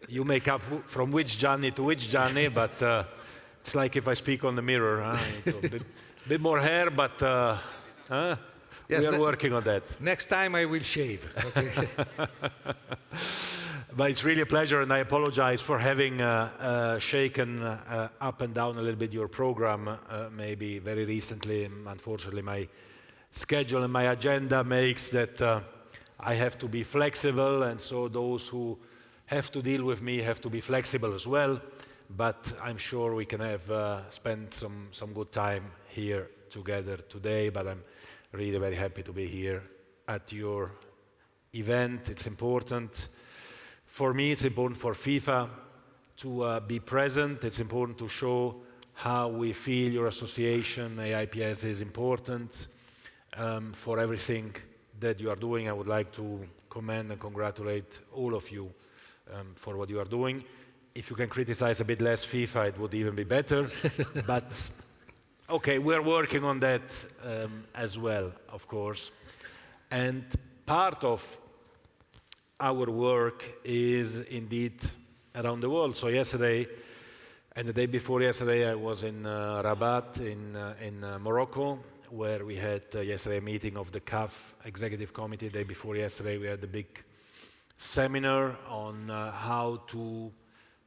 you make up from which Gianni to which Gianni, but it's like if I speak on the mirror. A bit more hair, but yes, we are working on that. Next time I will shave. Okay. But it's really a pleasure, and I apologize for having shaken up and down a little bit your program, maybe very recently. Unfortunately, my schedule and my agenda makes that I have to be flexible, and so those who have to deal with me have to be flexible as well. But I'm sure we can have spend some good time here together today. But I'm really very happy to be here at your event. It's important. For me, it's important for FIFA to be present. It's important to show how we feel your association, AIPS, is important for everything that you are doing. I would like to commend and congratulate all of you for what you are doing. If you can criticize a bit less FIFA, it would even be better. But okay, we're working on that as well, of course. And part of our work is indeed around the world. So yesterday and the day before yesterday, I was in Rabat in Morocco, where we had yesterday a meeting of the Caf Executive Committee. The day before yesterday, we had a big seminar on how to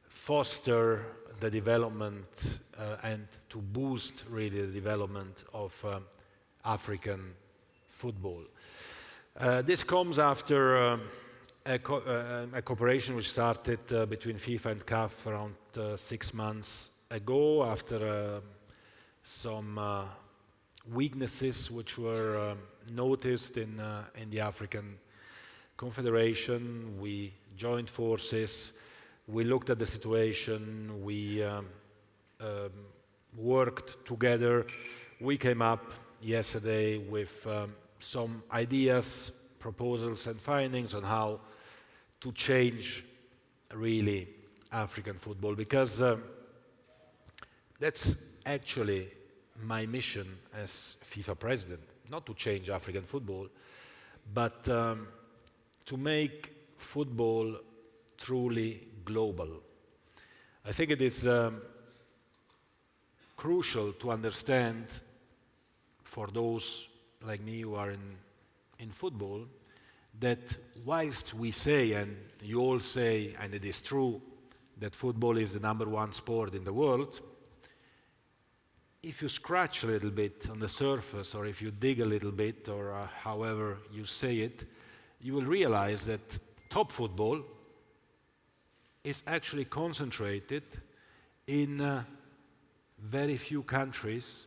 foster the development and to boost really the development of African football. This comes after a cooperation which started between FIFA and CAF around 6 months ago, after some weaknesses which were noticed in the African Confederation. We joined forces, we looked at the situation, we worked together. We came up yesterday with some ideas, proposals and findings on how to change really African football, because that's actually my mission as FIFA president, not to change African football, but to make football truly global. I think it is crucial to understand, for those like me who are in football, that whilst we say, and you all say, and it is true, that football is the #1 sport in the world, if you scratch a little bit on the surface, or if you dig a little bit, or however you say it, you will realize that top football is actually concentrated in very few countries,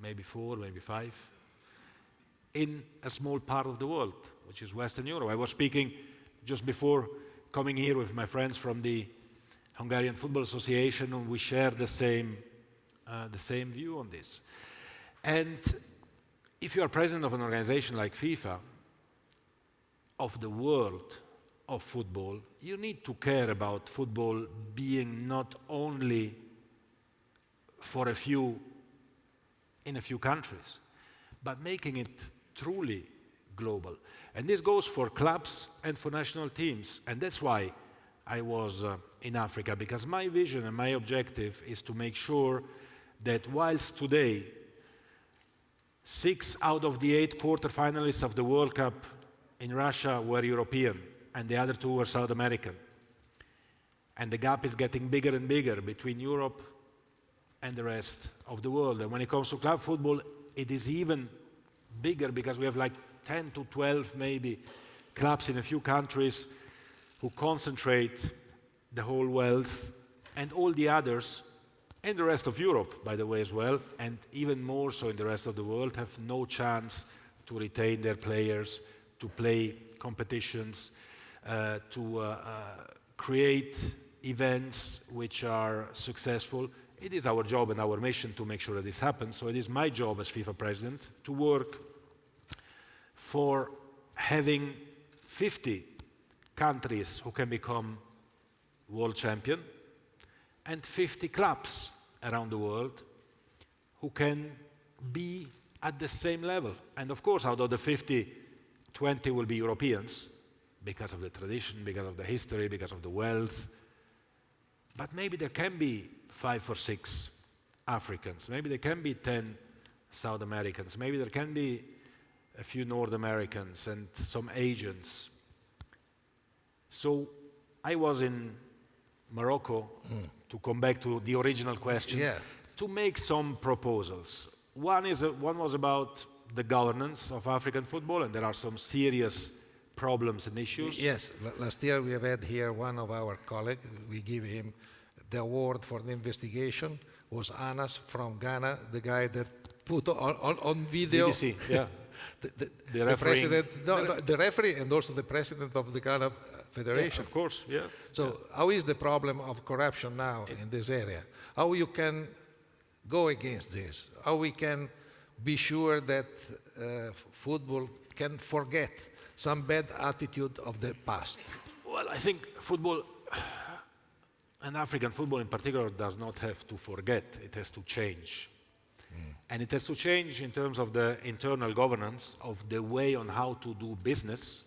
maybe 4, maybe 5, in a small part of the world, which is Western Europe. I was speaking just before coming here with my friends from the Hungarian Football Association, and we share the same view on this. And if you are president of an organization like FIFA, of the world of football, you need to care about football being not only for in a few countries, but making it truly global. And this goes for clubs and for national teams. And that's why I was in Africa, because my vision and my objective is to make sure that whilst today 6 out of the 8 quarterfinalists of the World Cup in Russia were European, and the other 2 were South American, and the gap is getting bigger and bigger between Europe and the rest of the world. And when it comes to club football, it is even bigger, because we have like 10 to 12 maybe clubs in a few countries who concentrate the whole wealth, and all the others, and the rest of Europe, by the way, as well, and even more so in the rest of the world, have no chance to retain their players, to play competitions, to create events which are successful. It is our job and our mission to make sure that this happens. So it is my job as FIFA president to work for having 50 countries who can become world champion, and 50 clubs around the world who can be at the same level. And of course, out of the 50, 20 will be Europeans, because of the tradition, because of the history, because of the wealth. But maybe there can be 5 or 6 Africans. Maybe there can be 10 South Americans. Maybe there can be a few North Americans and some Asians. So I was in Morocco, to come back to the original question, to make some proposals. One was about the governance of African football, and there are some serious problems and issues. Yes, last year we have had here one of our colleagues. We give him the award for the investigation. Was Anas from Ghana, the guy that put on video BBC, yeah. the president, the referee, and also the president of the Ghana Federation. Yeah, of course, yeah. So how is the problem of corruption now in this area? How you can go against this? How we can be sure that football can forget some bad attitude of the past? Well, I think football, and African football in particular, does not have to forget. It has to change. And it has to change in terms of the internal governance, of the way on how to do business,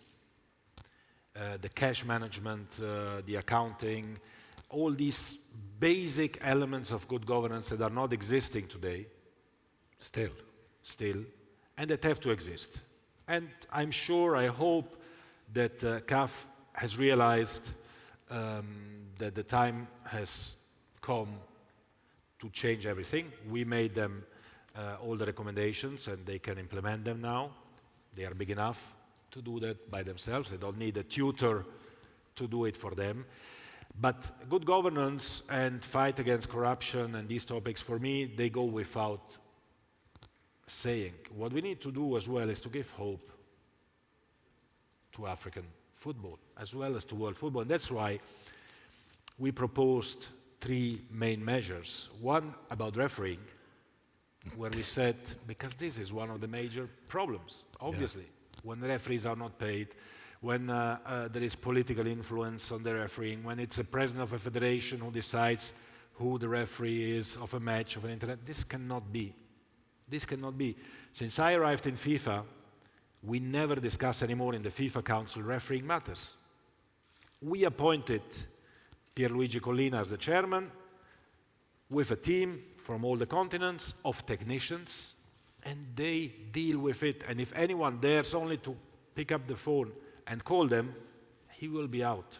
the cash management, the accounting, all these basic elements of good governance that are not existing today. Still, and that have to exist. And I'm sure, I hope that CAF has realized that the time has come to change everything. We made them all the recommendations, and they can implement them now. They are big enough to do that by themselves. They don't need a tutor to do it for them. But good governance and fight against corruption and these topics, for me, they go without saying. What we need to do as well is to give hope to African football as well as to world football. And that's why we proposed 3 main measures. One about refereeing, where we said, because this is one of the major problems, obviously, when the referees are not paid, when there is political influence on the refereeing, when it's a president of a federation who decides who the referee is of a match, of an internet. This cannot be. This cannot be. Since I arrived in FIFA, we never discuss anymore in the FIFA Council refereeing matters. We appointed Pierluigi Collina as the chairman, with a team from all the continents of technicians, and they deal with it. And if anyone dares only to pick up the phone and call them, he will be out.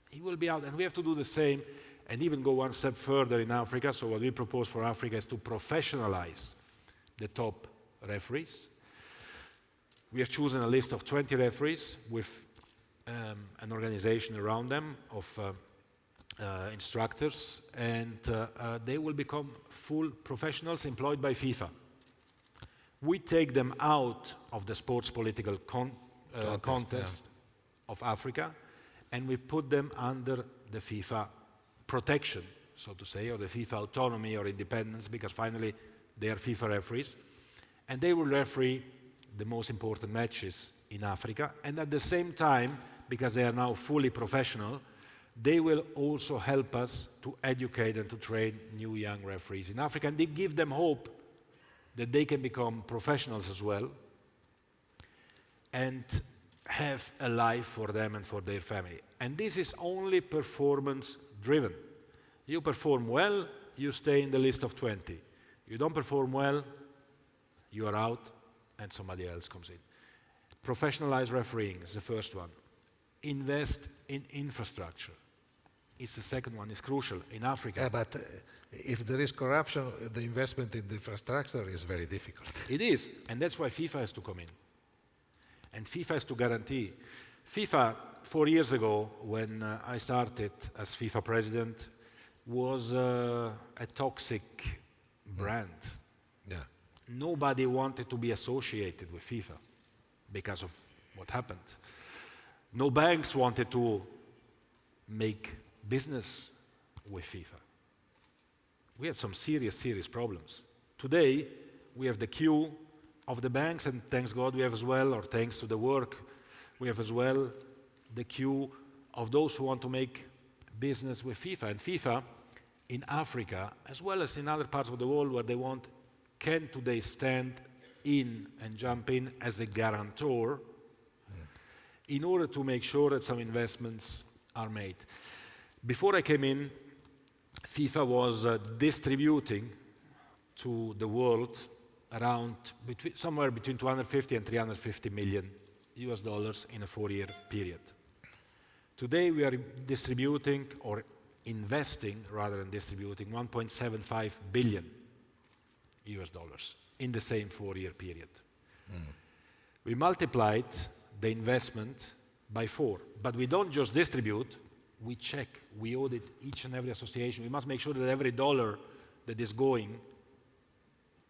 He will be out. And we have to do the same and even go one step further in Africa. So what we propose for Africa is to professionalize the top referees. We have chosen a list of 20 referees with an organization around them of instructors, and they will become full professionals employed by FIFA. We take them out of the sports political contest of Africa, and we put them under the FIFA protection, so to say, or the FIFA autonomy or independence, because finally they are FIFA referees, and they will referee the most important matches in Africa. And at the same time, because they are now fully professional, they will also help us to educate and to train new young referees in Africa. And they give them hope that they can become professionals as well and have a life for them and for their family. And this is only performance driven. You perform well, you stay in the list of 20. You don't perform well, you are out and somebody else comes in. Professionalized refereeing is the first one. Invest in infrastructure. It's the second one. It's crucial in Africa. Yeah, but if there is corruption, the investment in the infrastructure is very difficult. It is, and that's why FIFA has to come in. And FIFA has to guarantee. FIFA, 4 years ago, when I started as FIFA president, was a toxic brand. Yeah. Nobody wanted to be associated with FIFA because of what happened. No banks wanted to make business with FIFA. We had some serious problems. Today, we have the queue of the banks, and thanks God we have as well, or thanks to the work, we have as well the queue of those who want to make business with FIFA. And FIFA in Africa, as well as in other parts of the world where they want, can today stand in and jump in as a guarantor in order to make sure that some investments are made. Before I came in, FIFA was distributing to the world around somewhere between 250 and 350 million US dollars in a 4-year period. Today we are distributing, or investing rather than distributing, 1.75 billion US dollars in the same 4-year period. We multiplied the investment by 4, but we don't just distribute, we check, we audit each and every association. We must make sure that every dollar that is going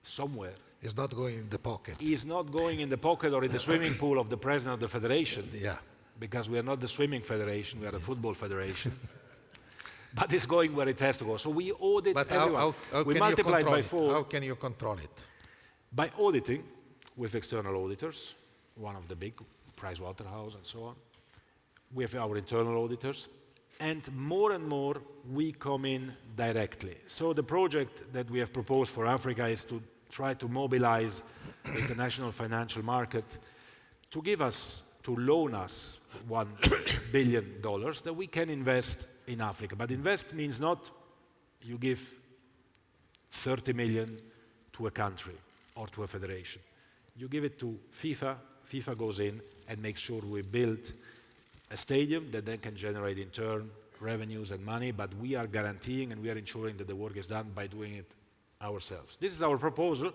somewhere It's not going in the pocket. is not going in the pocket or in the swimming pool of the president of the federation. Yeah. Because we are not the swimming federation, we are the football federation. But it's going where it has to go. So we audit everyone. We multiply by 4. How can you control it? By auditing with external auditors, one of the big, Pricewaterhouse and so on. We have our internal auditors. And more, we come in directly. So the project that we have proposed for Africa is to try to mobilize the international financial market to give us, to loan us $1 billion that we can invest in Africa. But invest means not you give 30 million to a country or to a federation. You give it to FIFA, FIFA goes in and makes sure we build a stadium that then can generate in turn revenues and money, but we are guaranteeing and we are ensuring that the work is done by doing it ourselves. This is our proposal.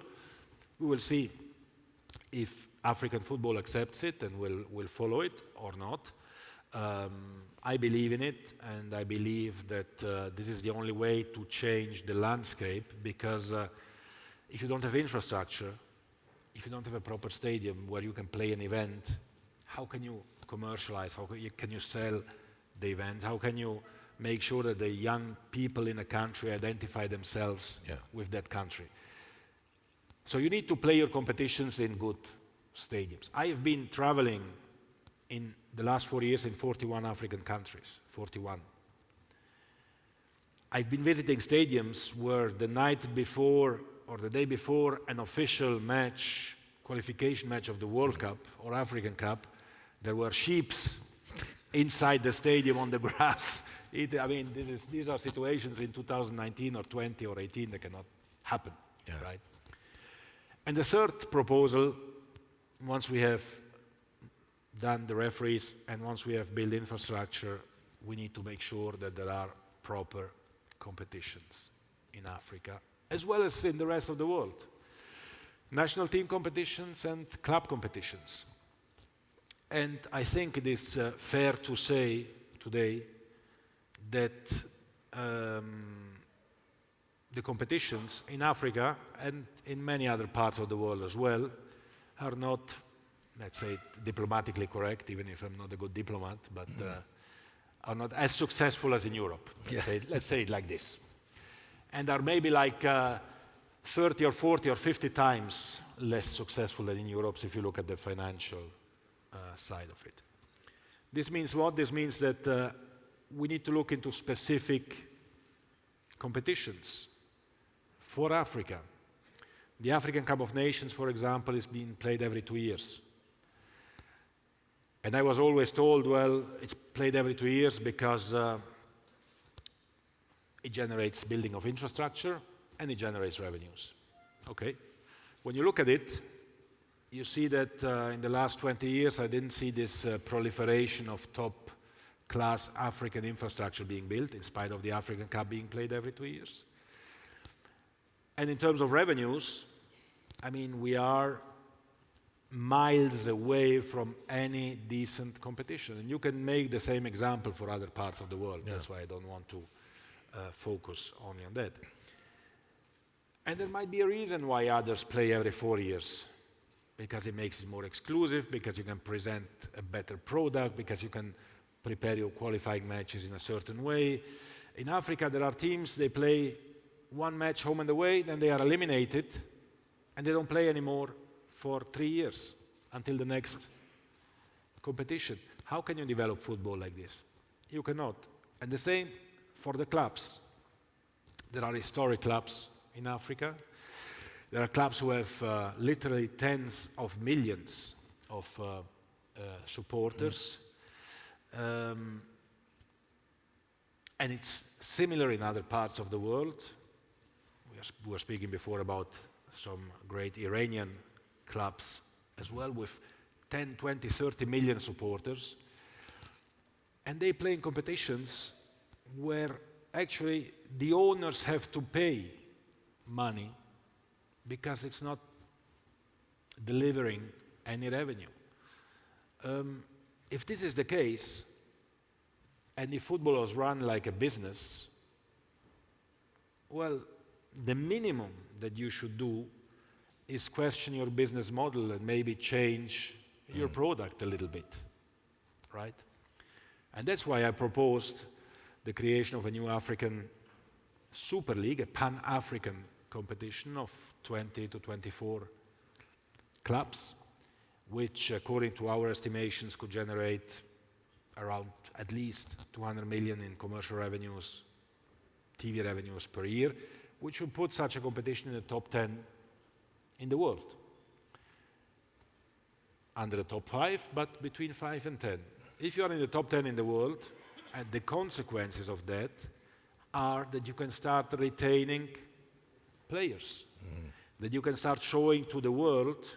We will see if African football accepts it and will follow it or not. I believe in it, and I believe that this is the only way to change the landscape, because if you don't have infrastructure, if you don't have a proper stadium where you can play an event, how can you commercialize? How can you sell the event? How can you make sure that the young people in a country identify themselves with that country? So you need to play your competitions in good stadiums. I have been traveling in the last 4 years in 41 African countries, 41. I've been visiting stadiums where the night before or the day before an official match, qualification match of the World Cup or African Cup, there were sheep inside the stadium on the grass. These are situations in 2019 or 20 or 18 that cannot happen, right? And the third proposal, once we have done the referees and once we have built infrastructure, we need to make sure that there are proper competitions in Africa, as well as in the rest of the world. National team competitions and club competitions. And I think it is fair to say today that the competitions in Africa and in many other parts of the world as well are not, let's say, diplomatically correct, even if I'm not a good diplomat, but are not as successful as in Europe. Let's say it like this. And are maybe like 30 or 40 or 50 times less successful than in Europe if you look at the financial side of it. This means what? This means that we need to look into specific competitions for Africa. The African Cup of Nations, for example, is being played every 2 years. And I was always told, well, it's played every 2 years because it generates building of infrastructure and it generates revenues. Okay. When you look at it, you see that in the last 20 years, I didn't see this proliferation of top-class African infrastructure being built, in spite of the African Cup being played every 2 years. And in terms of revenues, we are miles away from any decent competition. And you can make the same example for other parts of the world. Yeah. That's why I don't want to focus only on that. And there might be a reason why others play every 4 years. Because it makes it more exclusive, because you can present a better product, because you can prepare your qualifying matches in a certain way. In Africa, there are teams, they play one match home and away, then they are eliminated, and they don't play anymore for 3 years until the next competition. How can you develop football like this? You cannot. And the same for the clubs. There are historic clubs in Africa. There are clubs who have literally tens of millions of supporters. And it's similar in other parts of the world. We were speaking before about some great Iranian clubs as well, with 10, 20, 30 million supporters. And they play in competitions where actually the owners have to pay money because it's not delivering any revenue. If this is the case, and if football was run like a business, well, the minimum that you should do is question your business model and maybe change your product a little bit, right? And that's why I proposed the creation of a new African Super League, a Pan-African competition of 20 to 24 clubs, which, according to our estimations, could generate around at least 200 million in commercial revenues, TV revenues per year, which would put such a competition in the top 10 in the world. Under the top 5, but between 5 and 10. If you are in the top 10 in the world, and the consequences of that are that you can start retaining players, that you can start showing to the world,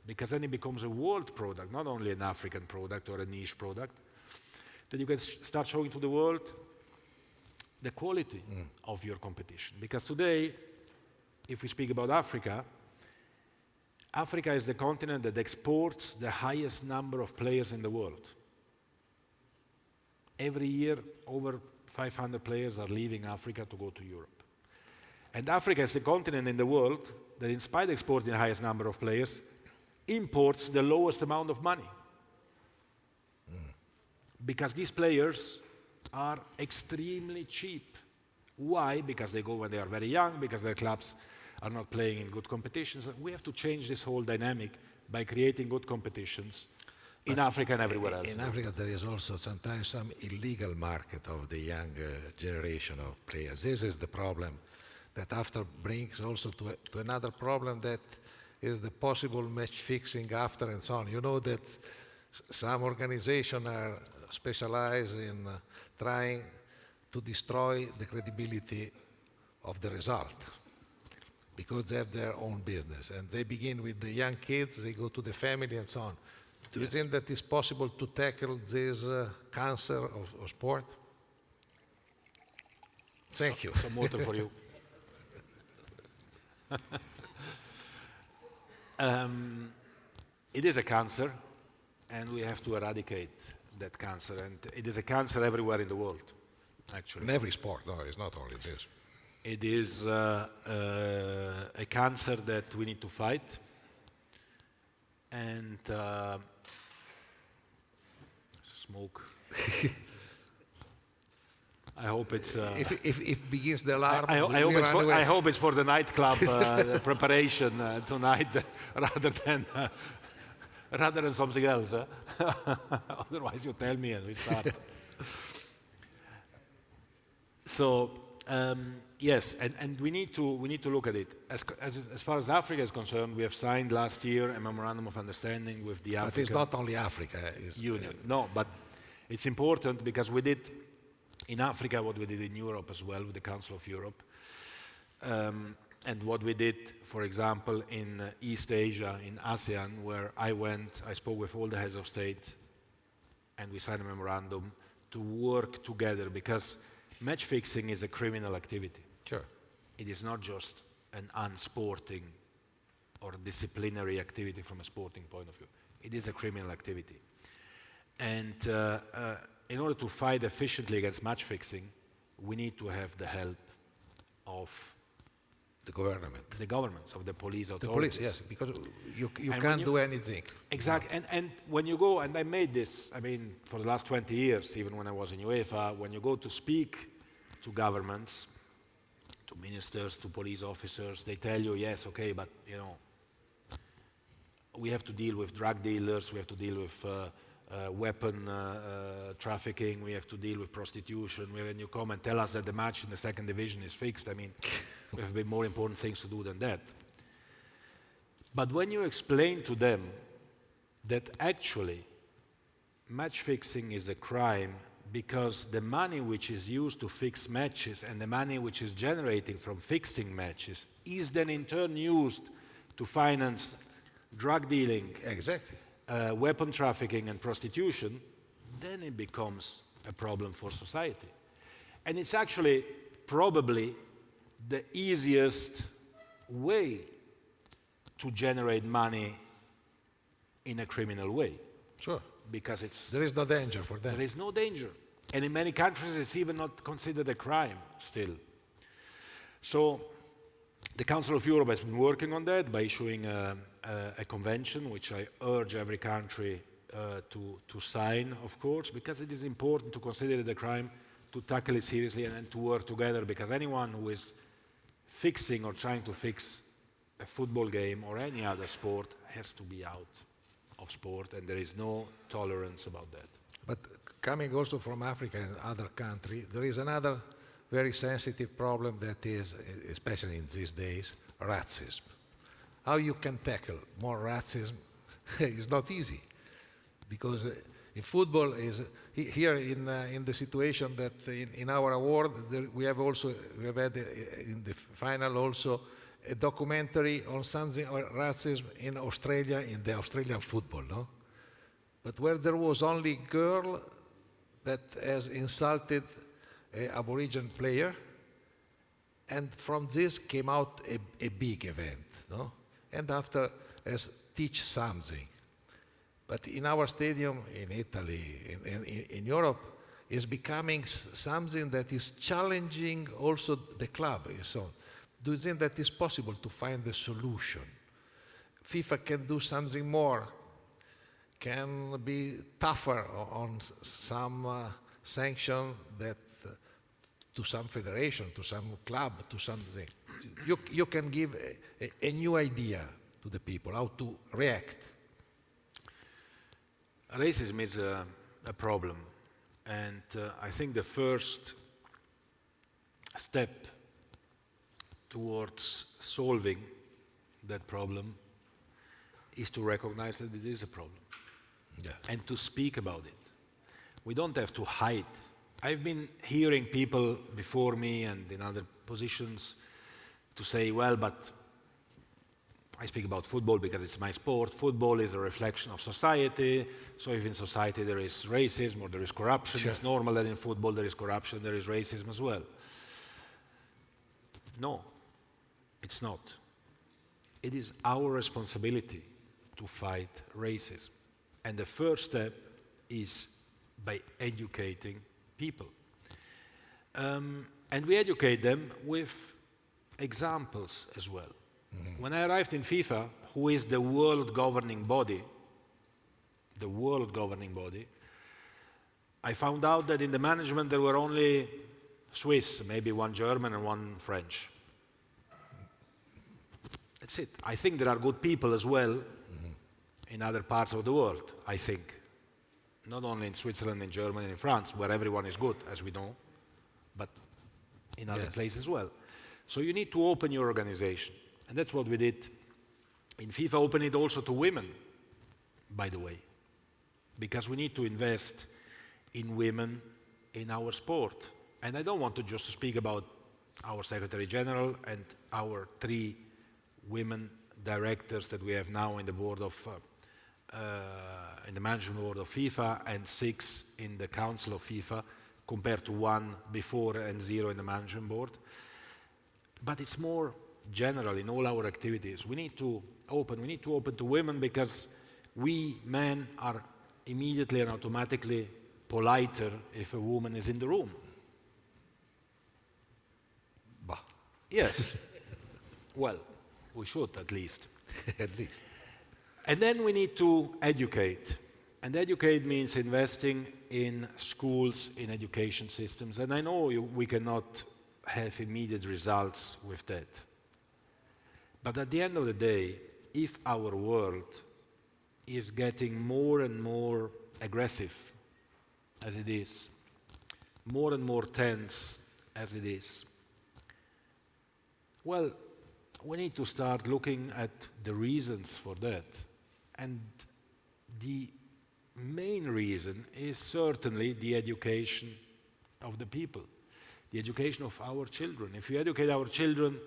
because then it becomes a world product, not only an African product or a niche product, that you can start showing to the world the quality of your competition. Because today, if we speak about Africa, Africa is the continent that exports the highest number of players in the world. Every year, over 500 players are leaving Africa to go to Europe. And Africa is the continent in the world that, in spite of exporting the highest number of players, imports the lowest amount of money. Because these players are extremely cheap. Why? Because they go when they are very young, because their clubs are not playing in good competitions. We have to change this whole dynamic by creating good competitions in Africa and everywhere else. In Africa, there is also sometimes some illegal market of the young generation of players. This is the problem that after brings also to another problem, that is the possible match fixing after and so on. You know that some organizations are specialized in trying to destroy the credibility of the result, because they have their own business. And they begin with the young kids, they go to the family and so on. Do you think that it's possible to tackle this cancer of sport? Thank you. Some water for you. It is a cancer, and we have to eradicate that cancer. And it is a cancer everywhere in the world, actually. In every sport, no, it's not only this. It is a cancer that we need to fight. And smoke. I hope it's. If it begins the alarm, I hope it's for the nightclub preparation tonight, rather than something else. Otherwise, you tell me and we start. So yes, and we need to look at it. As far as Africa is concerned, we have signed last year a memorandum of understanding with the African. But it's not only Africa. Union. No, but it's important because we did in Africa what we did in Europe as well with the Council of Europe, and what we did, for example, in East Asia, in ASEAN, where I spoke with all the heads of state, and we signed a memorandum to work together, because match fixing is a criminal activity. Sure. It is not just an unsporting or disciplinary activity from a sporting point of view. It is a criminal activity. And in order to fight efficiently against match fixing, we need to have the help of the government. The governments, of the police authorities. The police, yes, because you can't do anything. Exactly, and when you go, and I made this, I mean, for the last 20 years, even when I was in UEFA, when you go to speak to governments, to ministers, to police officers, they tell you, yes, okay, but, you know, we have to deal with drug dealers, we have to deal with weapon trafficking, we have to deal with prostitution. When you come and tell us that the match in the second division is fixed, I mean, we have a bit more important things to do than that. But when you explain to them that actually match fixing is a crime because the money which is used to fix matches and the money which is generating from fixing matches is then in turn used to finance drug dealing, Exactly. weapon trafficking and prostitution, then it becomes a problem for society. And it's actually probably the easiest way to generate money in a criminal way. Sure. Because There is no danger for them. there is no danger. And in many countries, it's even not considered a crime still. So the Council of Europe has been working on that by issuing a convention, which I urge every country to sign, of course, because it is important to consider it a crime, to tackle it seriously, and then to work together, because anyone who is fixing or trying to fix a football game or any other sport has to be out of sport, and there is no tolerance about that. But coming also from Africa and other countries, there is another very sensitive problem that is, especially in these days, racism. How you can tackle more racism is not easy, because in football is here in the situation that in our award we have had in the final also a documentary on something on racism in Australia, in the Australian football, no? But where there was only girl that has insulted an Aboriginal player, and from this came out a big event, no? And after has teach something. But in our stadium in Italy, in Europe, is becoming something that is challenging also the club. So, do you think that it's possible to find a solution? FIFA can do something more, can be tougher on some sanction that to some federation, to some club, to something. You can give a new idea to the people, how to react. Racism is a problem, and I think the first step towards solving that problem is to recognize that it is a problem, and to speak about it. We don't have to hide. I've been hearing people before me and in other positions to say, well, but I speak about football because it's my sport. Football is a reflection of society. So if in society there is racism or there is corruption, Sure. It's normal that in football there is corruption, there is racism as well. No, it's not. It is our responsibility to fight racism. And the first step is by educating people. And we educate them with examples as well. When I arrived in FIFA, who is the world governing body, I found out that in the management there were only Swiss, maybe one German and one French. That's it. I think there are good people as well in other parts of the world, I think. Not only in Switzerland, in Germany, in France, where everyone is good, as we know, but in other places as well. So you need to open your organization. And that's what we did. In FIFA, open it also to women, by the way, because we need to invest in women in our sport. And I don't want to just speak about our Secretary General and our 3 women directors that we have now in the board of, in the management board of FIFA, and 6 in the council of FIFA, compared to 1 before and 0 in the management board. But it's more general in all our activities. We need to open to women, because we men are immediately and automatically politer if a woman is in the room. Bah. Yes. Well, we should at least. At least. And then we need to educate. And educate means investing in schools, in education systems. And I know we cannot have immediate results with that. But at the end of the day, if our world is getting more and more aggressive, as it is, more and more tense, as it is, well, we need to start looking at the reasons for that. And the main reason is certainly the education of the people, the education of our children. If we educate our children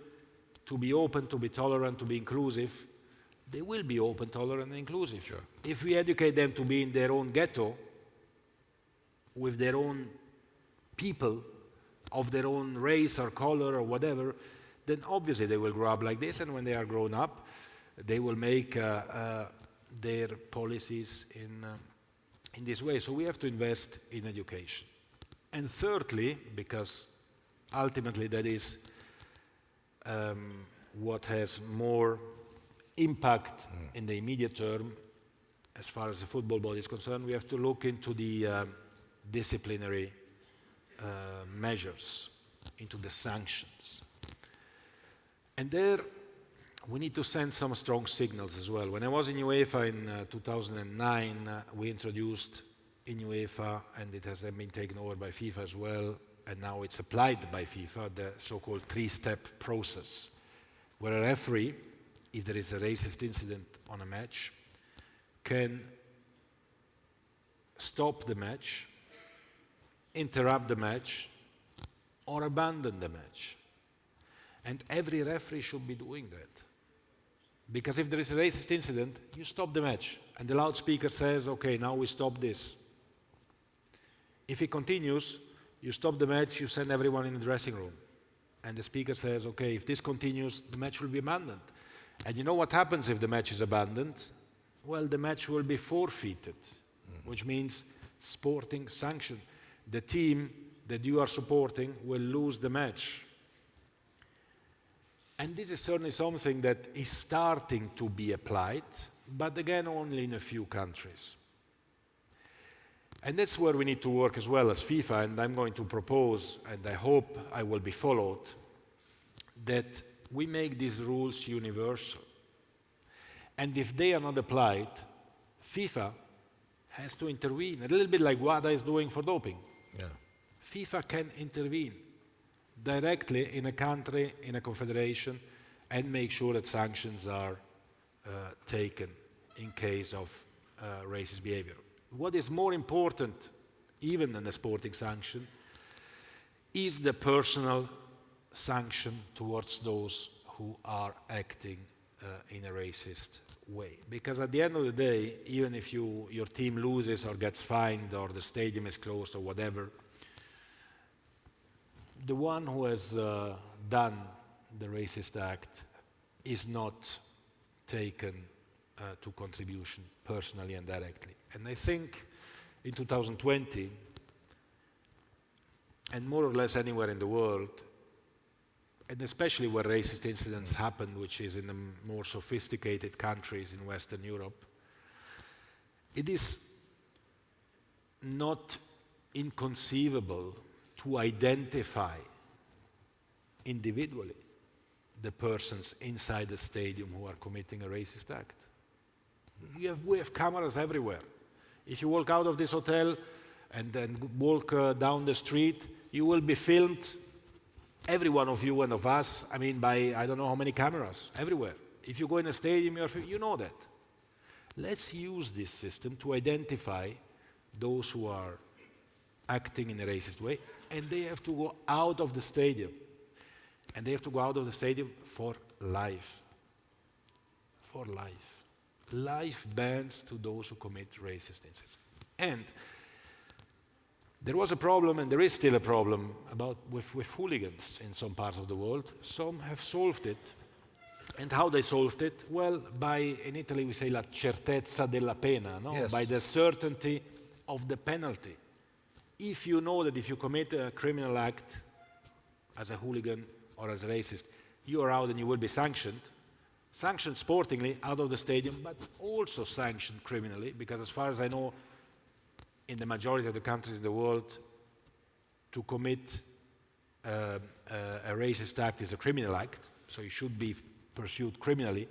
to be open, to be tolerant, to be inclusive, they will be open, tolerant, and inclusive. Sure. If we educate them to be in their own ghetto, with their own people, of their own race or color or whatever, then obviously they will grow up like this, and when they are grown up, they will make their policies in this way. So we have to invest in education. And thirdly, because ultimately that is what has more impact in the immediate term, as far as the football body is concerned, we have to look into the disciplinary measures, into the sanctions. And there we need to send some strong signals as well. When I was in UEFA in 2009, we introduced in UEFA, and it has then been taken over by FIFA as well, and now it's applied by FIFA, the so-called three-step process, where a referee, if there is a racist incident on a match, can stop the match, interrupt the match, or abandon the match. And every referee should be doing that. Because if there is a racist incident, you stop the match, and the loudspeaker says, okay, now we stop this. If it continues, you stop the match, you send everyone in the dressing room. And the speaker says, okay, if this continues, the match will be abandoned. And you know what happens if the match is abandoned? Well, the match will be forfeited, which means sporting sanction. The team that you are supporting will lose the match. And this is certainly something that is starting to be applied, but again, only in a few countries. And that's where we need to work as well as FIFA, and I'm going to propose, and I hope I will be followed, that we make these rules universal. And if they are not applied, FIFA has to intervene, a little bit like WADA is doing for doping. Yeah. FIFA can intervene directly in a country, in a confederation, and make sure that sanctions are taken in case of racist behavior. What is more important, even than the sporting sanction, is the personal sanction towards those who are acting in a racist way. Because at the end of the day, even if your team loses or gets fined or the stadium is closed or whatever, the one who has done the racist act is not taken to contribution personally and directly. And I think in 2020, and more or less anywhere in the world, and especially where racist incidents happen, which is in the more sophisticated countries in Western Europe, it is not inconceivable to identify individually the persons inside the stadium who are committing a racist act. We have cameras everywhere. If you walk out of this hotel and then walk down the street, you will be filmed, every one of you and of us, I mean, by I don't know how many cameras, everywhere. If you go in a stadium, you know that. Let's use this system to identify those who are acting in a racist way, and they have to go out of the stadium. And they have to go out of the stadium for life. For life. Life bans to those who commit racist incidents. And there was a problem, and there is still a problem with hooligans in some parts of the world. Some have solved it. And how they solved it? Well, in Italy we say la certezza della pena, no? Yes. By the certainty of the penalty. If you know that if you commit a criminal act as a hooligan or as a racist, you are out and you will be sanctioned. Sanctioned sportingly out of the stadium, but also sanctioned criminally, because as far as I know, in the majority of the countries in the world, to commit a racist act is a criminal act, so you should be pursued criminally.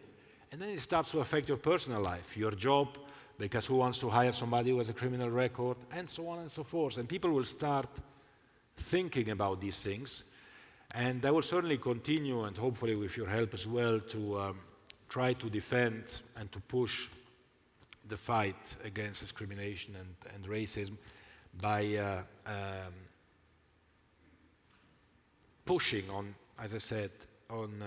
And then it starts to affect your personal life, your job, because who wants to hire somebody who has a criminal record, and so on and so forth. And people will start thinking about these things. And I will certainly continue, and hopefully with your help as well, to try to defend and to push the fight against discrimination and racism by pushing on, as I said, on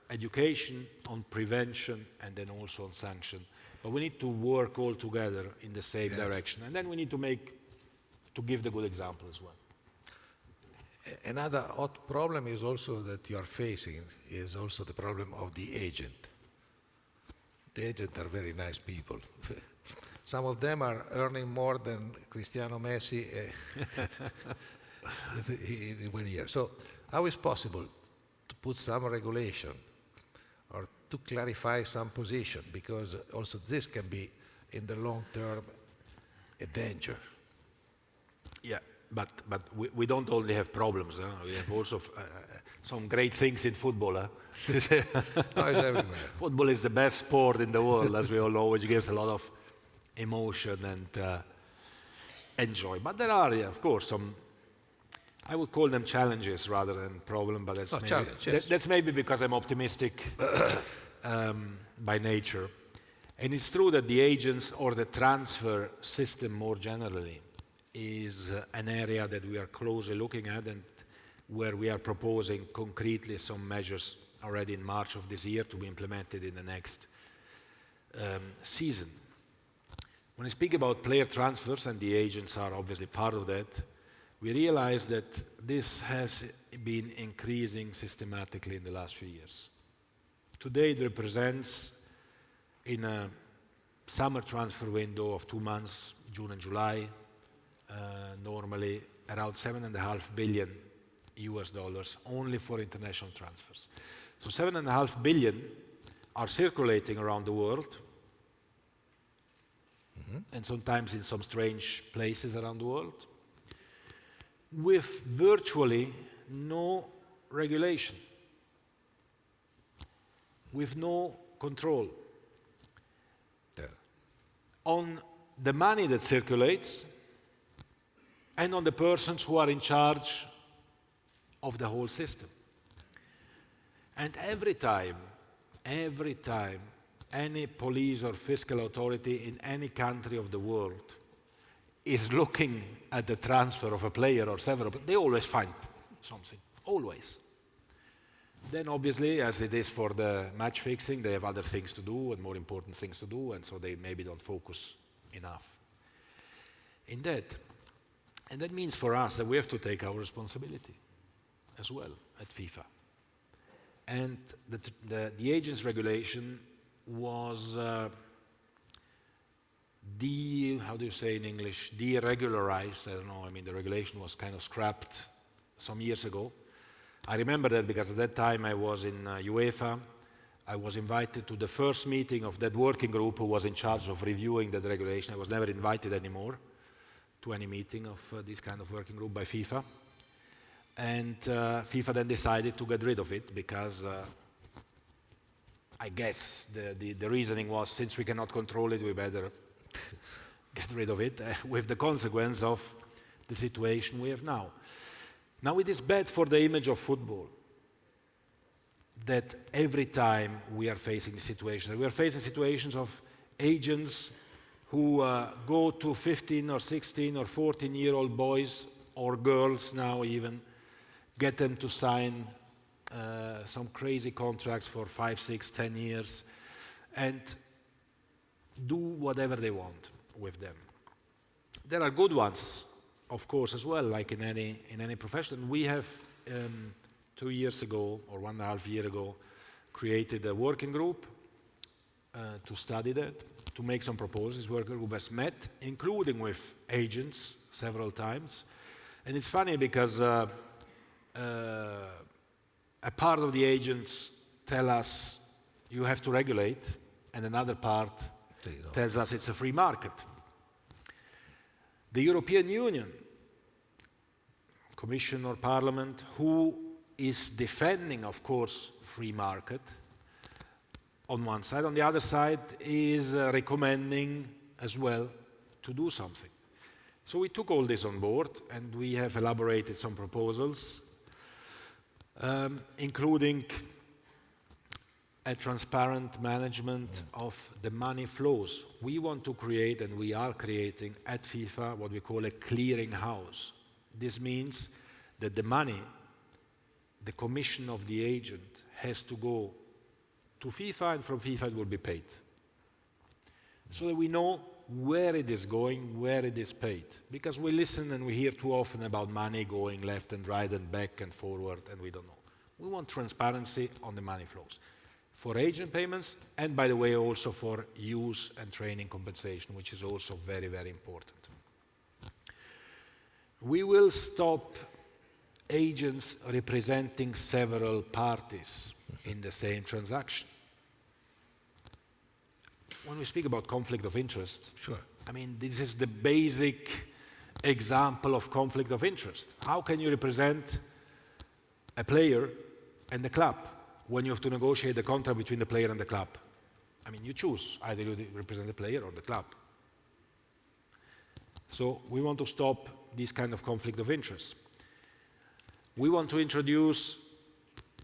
education, on prevention, and then also on sanction. But we need to work all together in the same direction. And then we need to give the good example as well. Another hot problem is also that you are facing is also the problem of the agent. The agents are very nice people. Some of them are earning more than Cristiano Messi in 1 year. So how is possible to put some regulation or to clarify some position? Because also this can be, in the long term, a danger. Yeah, but we don't only have problems. We have also some great things in football. No, it's everywhere. Football is the best sport in the world, as we all know, which gives a lot of emotion and joy. But there are, of course, some, I would call them challenges rather than problem, but that's maybe because I'm optimistic by nature. And it's true that the agents or the transfer system more generally is an area that we are closely looking at and where we are proposing concretely some measures already in March of this year to be implemented in the next season. When I speak about player transfers, and the agents are obviously part of that, we realize that this has been increasing systematically in the last few years. Today it represents, in a summer transfer window of 2 months, June and July, normally around $7.5 billion only for international transfers. So $7.5 billion are circulating around the world, and sometimes in some strange places around the world, with virtually no regulation, with no control on the money that circulates and on the persons who are in charge of the whole system. And every time any police or fiscal authority in any country of the world is looking at the transfer of a player or several, they always find something, always. Then obviously, as it is for the match fixing, they have other things to do and more important things to do, and so they maybe don't focus enough in that. And that means for us that we have to take our responsibility as well at FIFA. And the agents regulation was how do you say in English, deregularized. I don't know, I mean the regulation was kind of scrapped some years ago. I remember that because at that time I was in UEFA. I was invited to the first meeting of that working group who was in charge of reviewing that regulation. I was never invited anymore to any meeting of this kind of working group by FIFA. And FIFA then decided to get rid of it because I guess the reasoning was, since we cannot control it, we better get rid of it, with the consequence of the situation we have now. Now it is bad for the image of football that every time we are facing situations, we are facing situations of agents who go to 15 or 16 or 14-year-old boys or girls now even, get them to sign some crazy contracts for 5, 6, 10 years and do whatever they want with them. There are good ones, of course, as well, like in any profession. We have 2 years ago, or 1.5 years ago, created a working group to study that, to make some proposals. Working group has met, including with agents several times. And it's funny because a part of the agents tell us you have to regulate, and another part tells us it's a free market. The European Union, Commission or Parliament, who is defending, of course, free market on one side, on the other side is recommending as well to do something. So we took all this on board and we have elaborated some proposals, including a transparent management of the money flows. We want to create, and we are creating at FIFA, what we call a clearing house. This means that the money, the commission of the agent, has to go to FIFA, and from FIFA it will be paid. So that we know where it is going, where it is paid. Because we listen and we hear too often about money going left and right and back and forward, and we don't know. We want transparency on the money flows for agent payments, and by the way, also for use and training compensation, which is also very, very important. We will stop agents representing several parties in the same transaction. When we speak about conflict of interest, Sure. I mean, this is the basic example of conflict of interest. How can you represent a player and the club when you have to negotiate the contract between the player and the club? I mean, you choose. Either you represent the player or the club. So we want to stop this kind of conflict of interest. We want to introduce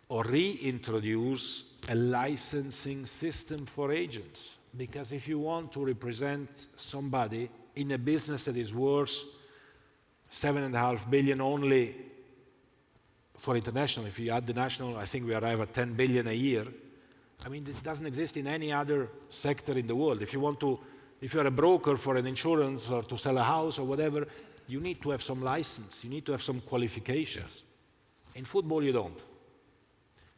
or reintroduce a licensing system for agents. Because if you want to represent somebody in a business that is worth 7.5 billion only for international, if you add the national, I think we arrive at 10 billion a year. I mean, it doesn't exist in any other sector in the world. If you're a broker for an insurance or to sell a house or whatever, you need to have some license. You need to have some qualifications. In football, you don't.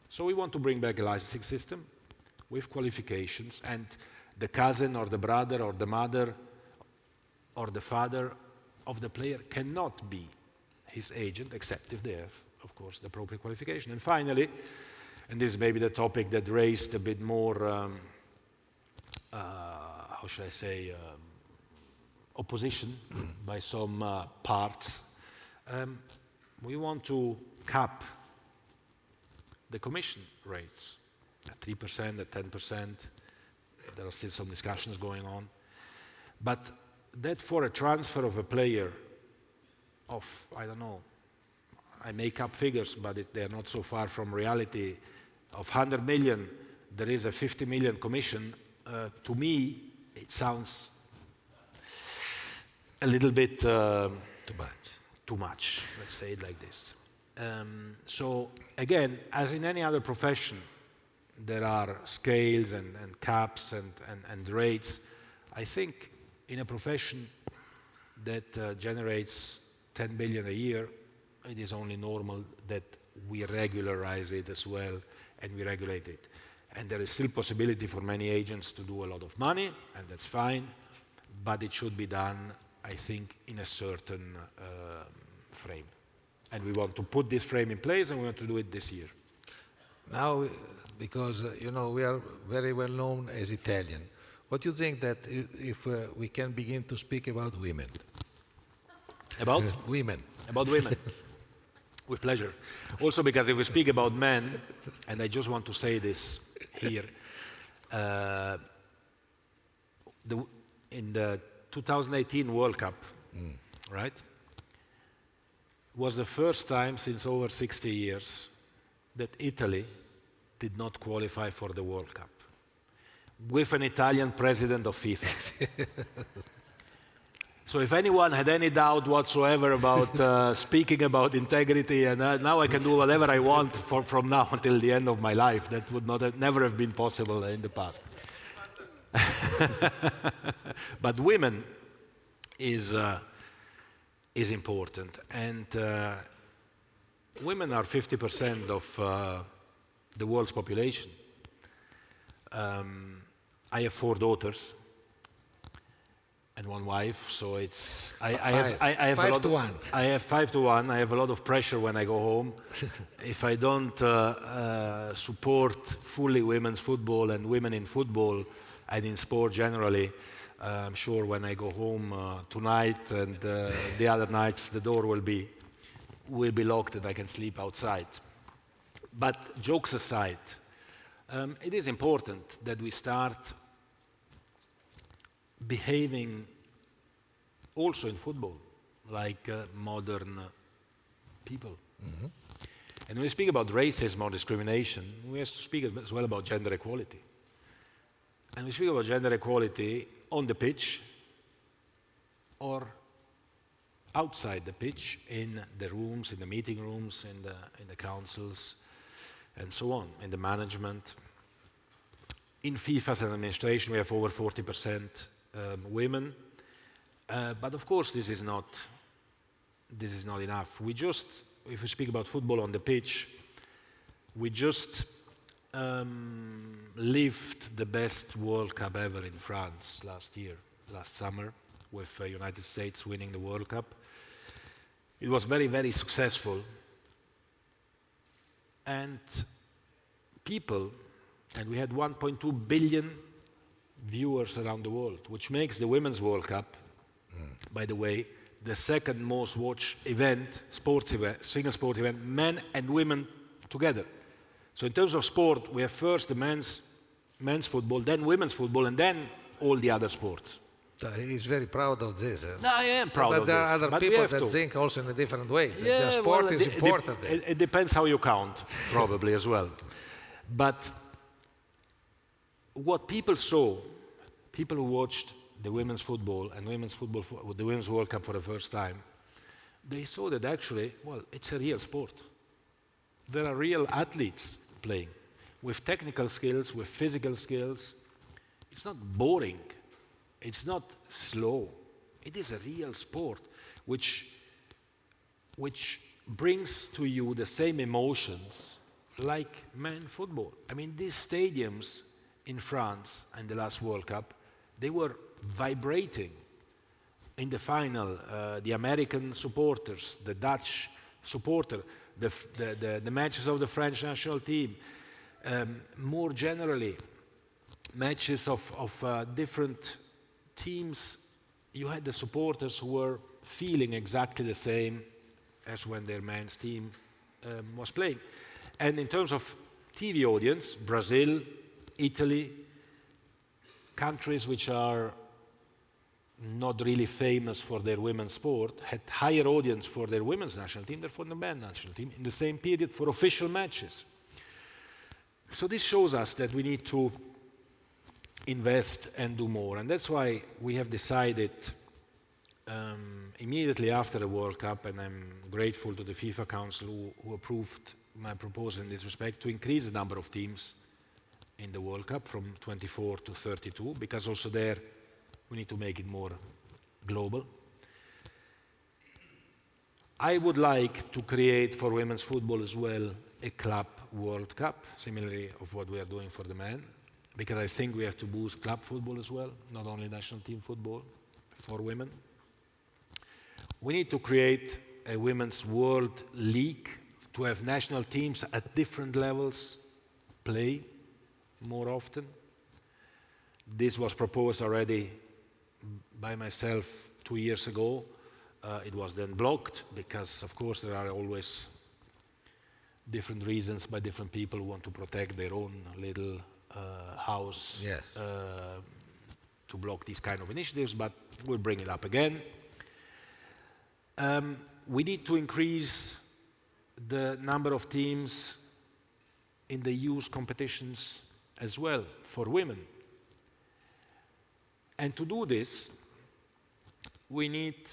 So we want to bring back a licensing system with qualifications, and the cousin or the brother or the mother or the father of the player cannot be his agent, except if they have, of course, the appropriate qualification. And finally, and this is maybe the topic that raised a bit more, how should I say, opposition by some parts. We want to cap the commission rates at 3%, at 10%. There are still some discussions going on. But that for a transfer of a player of, I don't know, I make up figures, but they're not so far from reality, of 100 million, there is a 50 million commission. To me, it sounds a little bit too much, let's say it like this. So again, as in any other profession, there are scales and caps and rates. I think in a profession that generates 10 billion a year, it is only normal that we regularize it as well and we regulate it. And there is still possibility for many agents to do a lot of money, and that's fine, but it should be done, I think, in a certain frame. And we want to put this frame in place, and we want to do it this year. Now, because we are very well known as Italian, what do you think that if we can begin to speak about women? About? Women. About women. With pleasure. Also because if we speak about men, and I just want to say this here, in the 2018 World Cup, right, was the first time since over 60 years that Italy did not qualify for the World Cup, with an Italian president of FIFA. So if anyone had any doubt whatsoever about speaking about integrity, and now I can do whatever I want from now until the end of my life, that would never have been possible in the past. But women is important, and women are 50% of the world's population. I have 4 daughters and 1 wife, so it's I have 5 to 1. I have 5 to 1. I have a lot of pressure when I go home. If I don't support fully women's football and women in football and in sport generally, I'm sure when I go home tonight and the other nights, the door will be locked and I can sleep outside. But jokes aside, it is important that we start behaving also in football like modern people. And when we speak about racism or discrimination, we have to speak as well about gender equality. And we speak about gender equality on the pitch or outside the pitch, in the rooms, in the meeting rooms, in the councils, and so on, in the management. In FIFA as an administration, we have over 40% women. But of course, this is not enough. We just, if we speak about football on the pitch, we just lived the best World Cup ever in France last summer, with United States winning the World Cup. It was very, very successful. And people, and we had 1.2 billion viewers around the world, which makes the Women's World Cup, by the way, the second most watched event, single sport event, men and women together. So in terms of sport, we have first the men's football, then women's football, and then all the other sports. He's very proud of this. No, I am proud of this. But there are other people that think also in a different way. The sport is important. It depends how you count, probably as well. But what people saw, people who watched the women's football and the Women's World Cup for the first time, they saw that actually, well, it's a real sport. There are real athletes playing with technical skills, with physical skills. It's not boring. It's not slow. It is a real sport which brings to you the same emotions like men's football. I mean, these stadiums in France in the last World Cup, they were vibrating. In the final, the American supporters, the Dutch supporter, the matches of the French national team, more generally, matches of different teams, you had the supporters who were feeling exactly the same as when their men's team was playing. And in terms of TV audience, Brazil, Italy, countries which are not really famous for their women's sport, had higher audience for their women's national team than for the men's national team in the same period for official matches. So this shows us that we need to invest and do more. And that's why we have decided immediately after the World Cup, and I'm grateful to the FIFA Council who approved my proposal in this respect, to increase the number of teams in the World Cup from 24 to 32, because also there we need to make it more global. I would like to create for women's football as well a club World Cup, similarly of what we are doing for the men, because I think we have to boost club football as well, not only national team football for women. We need to create a women's world league to have national teams at different levels play more often. This was proposed already by myself 2 years ago. It was then blocked because, of course, there are always different reasons by different people who want to protect their own little house. Yes. To block these kind of initiatives, but we'll bring it up again. We need to increase the number of teams in the youth competitions as well for women. And to do this, we need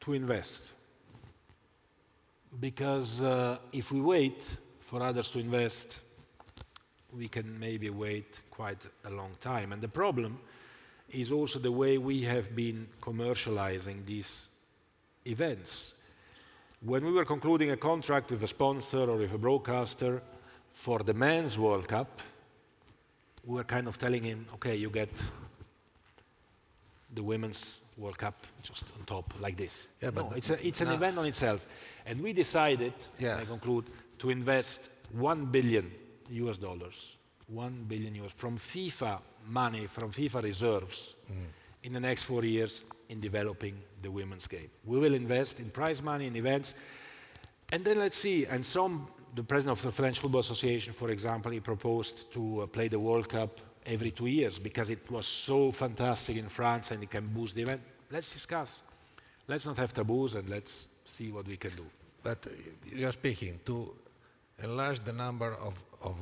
to invest. Because if we wait for others to invest, we can maybe wait quite a long time. And the problem is also the way we have been commercializing these events. When we were concluding a contract with a sponsor or with a broadcaster for the men's World Cup, we were kind of telling him, okay, you get the women's World Cup just on top, like this. Yeah, no, it's an event on itself. And we decided, I conclude, to invest $1 billion, $1 billion from FIFA money, from FIFA reserves, in the next 4 years in developing the women's game. We will invest in prize money, in events, and then let's see. And the president of the French Football Association, for example, he proposed to play the World Cup every 2 years because it was so fantastic in France and it can boost the event. Let's discuss. Let's not have taboos and let's see what we can do. But you're speaking to enlarge the number of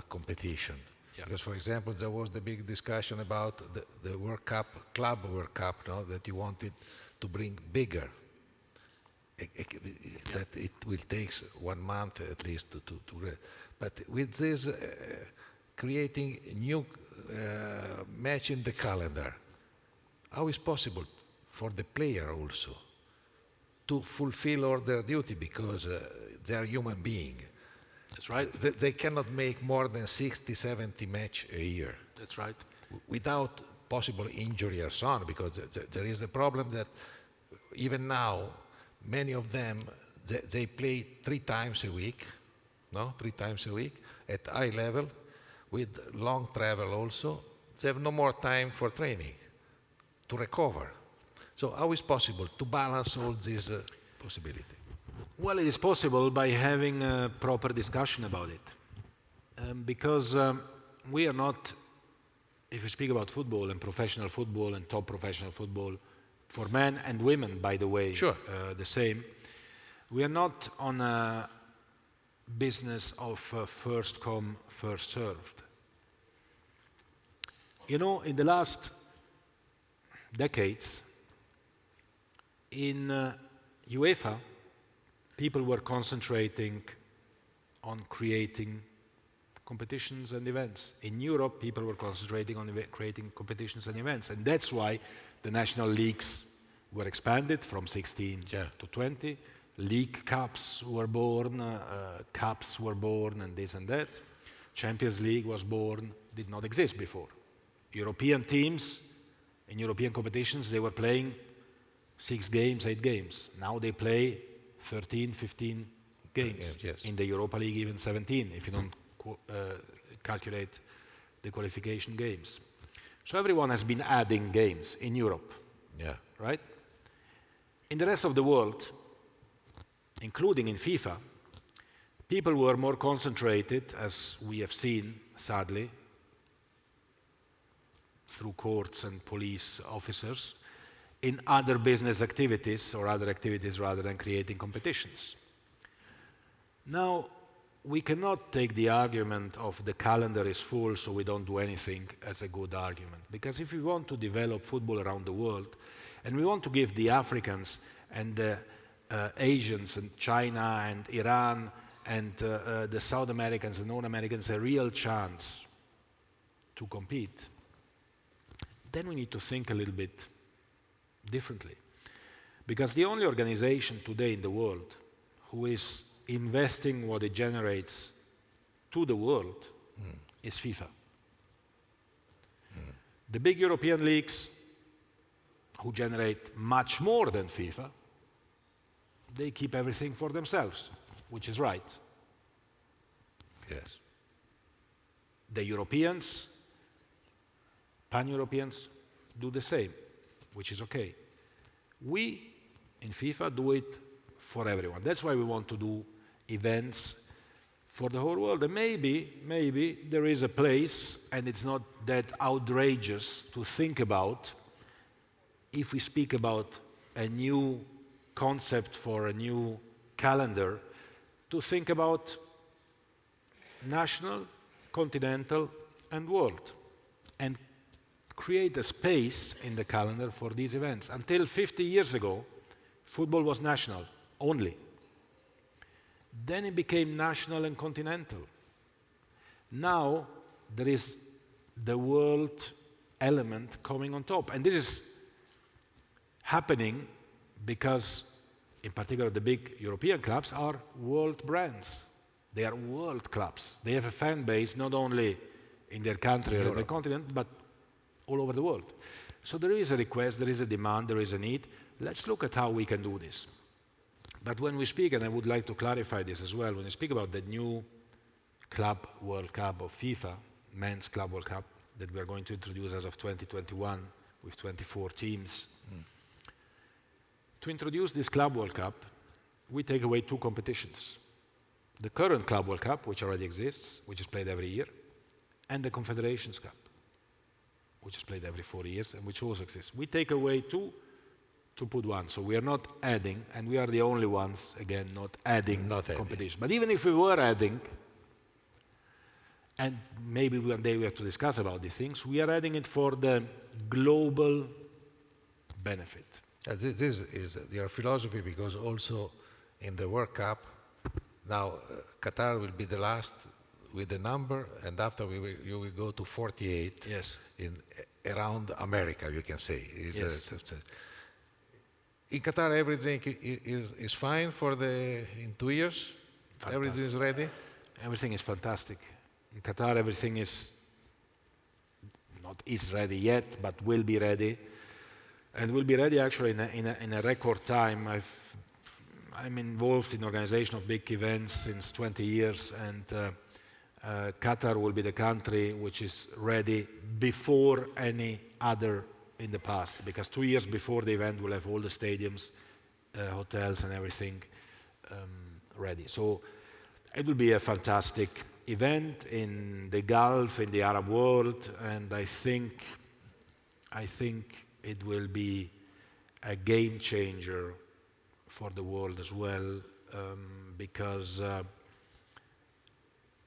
competition. Yeah. Because, for example, there was the big discussion about the World Cup, Club World Cup, no, that you wanted to bring bigger. That it will take 1 month at least but with this creating new match in the calendar, how is possible for the player also to fulfill all their duty, because they are human beings? That's right. They cannot make more than 60, 70 match a year. That's right. Without possible injury or so on, because there is a problem that even now, many of them, they play 3 times a week, no? 3 times a week at high level, with long travel also. They have no more time for training, to recover. So how is possible to balance all these possibilities? Well, it is possible by having a proper discussion about it. Because we are not, if we speak about football and professional football and top professional football, for men and women, by the way, sure. The same, we are not on a business of first come, first served. You know, in the last decades, in UEFA, people were concentrating on creating competitions and events. In Europe, people were concentrating on creating competitions and events. And that's why the national leagues were expanded from 16 to 20. League cups were born, cups were born, and this and that. Champions League was born, did not exist before. European teams, in European competitions, they were playing 6 games, 8 games. Now they play 13, 15 games. Yes. In the Europa League, even 17, if you don't calculate the qualification games. So everyone has been adding games in Europe, right? In the rest of the world, including in FIFA, people were more concentrated, as we have seen, sadly, through courts and police officers, in other business activities or other activities rather than creating competitions. Now, we cannot take the argument of the calendar is full, so we don't do anything as a good argument. Because if we want to develop football around the world, and we want to give the Africans and the Asians and China and Iran and the South Americans and North Americans a real chance to compete, then we need to think a little bit differently. Because the only organization today in the world who is investing what it generates to the world is FIFA. The big European leagues, who generate much more than FIFA, they keep everything for themselves, which is right. Yes. The Europeans, pan-Europeans, do the same, which is okay. We, in FIFA, do it for everyone. That's why we want to do events for the whole world. And maybe there is a place, and it's not that outrageous to think about, if we speak about a new concept for a new calendar, to think about national, continental, and world, and create a space in the calendar for these events. Until 50 years ago, football was national only. Then it became national and continental. Now there is the world element coming on top. And this is happening because, in particular, the big European clubs are world brands. They are world clubs. They have a fan base not only in their country or in the continent, but all over the world. So there is a request, there is a demand, there is a need. Let's look at how we can do this. But when we speak, and I would like to clarify this as well, when we speak about the new Club World Cup of FIFA, Men's Club World Cup, that we are going to introduce as of 2021 with 24 teams, to introduce this Club World Cup, we take away 2 competitions. The current Club World Cup, which already exists, which is played every year, and the Confederations Cup, which is played every 4 years and which also exists. We take away 2 to put one. So we are not adding, and we are the only ones, again, not adding competition. But even if we were adding, and maybe one day we have to discuss about these things, we are adding it for the global benefit. This is your philosophy, because also in the World Cup, now Qatar will be the last with the number, and after you will go to 48 around America, you can say. In Qatar, everything is fine in 2 years? Fantastic. Everything is ready? Everything is fantastic. In Qatar, everything is not ready yet, but will be ready. And will be ready actually in a record time. I'm involved in organization of big events since 20 years, and Qatar will be the country which is ready before any other in the past, because 2 years before the event we'll have all the stadiums, hotels and everything ready. So it will be a fantastic event in the Gulf, in the Arab world, and I think it will be a game changer for the world as well, because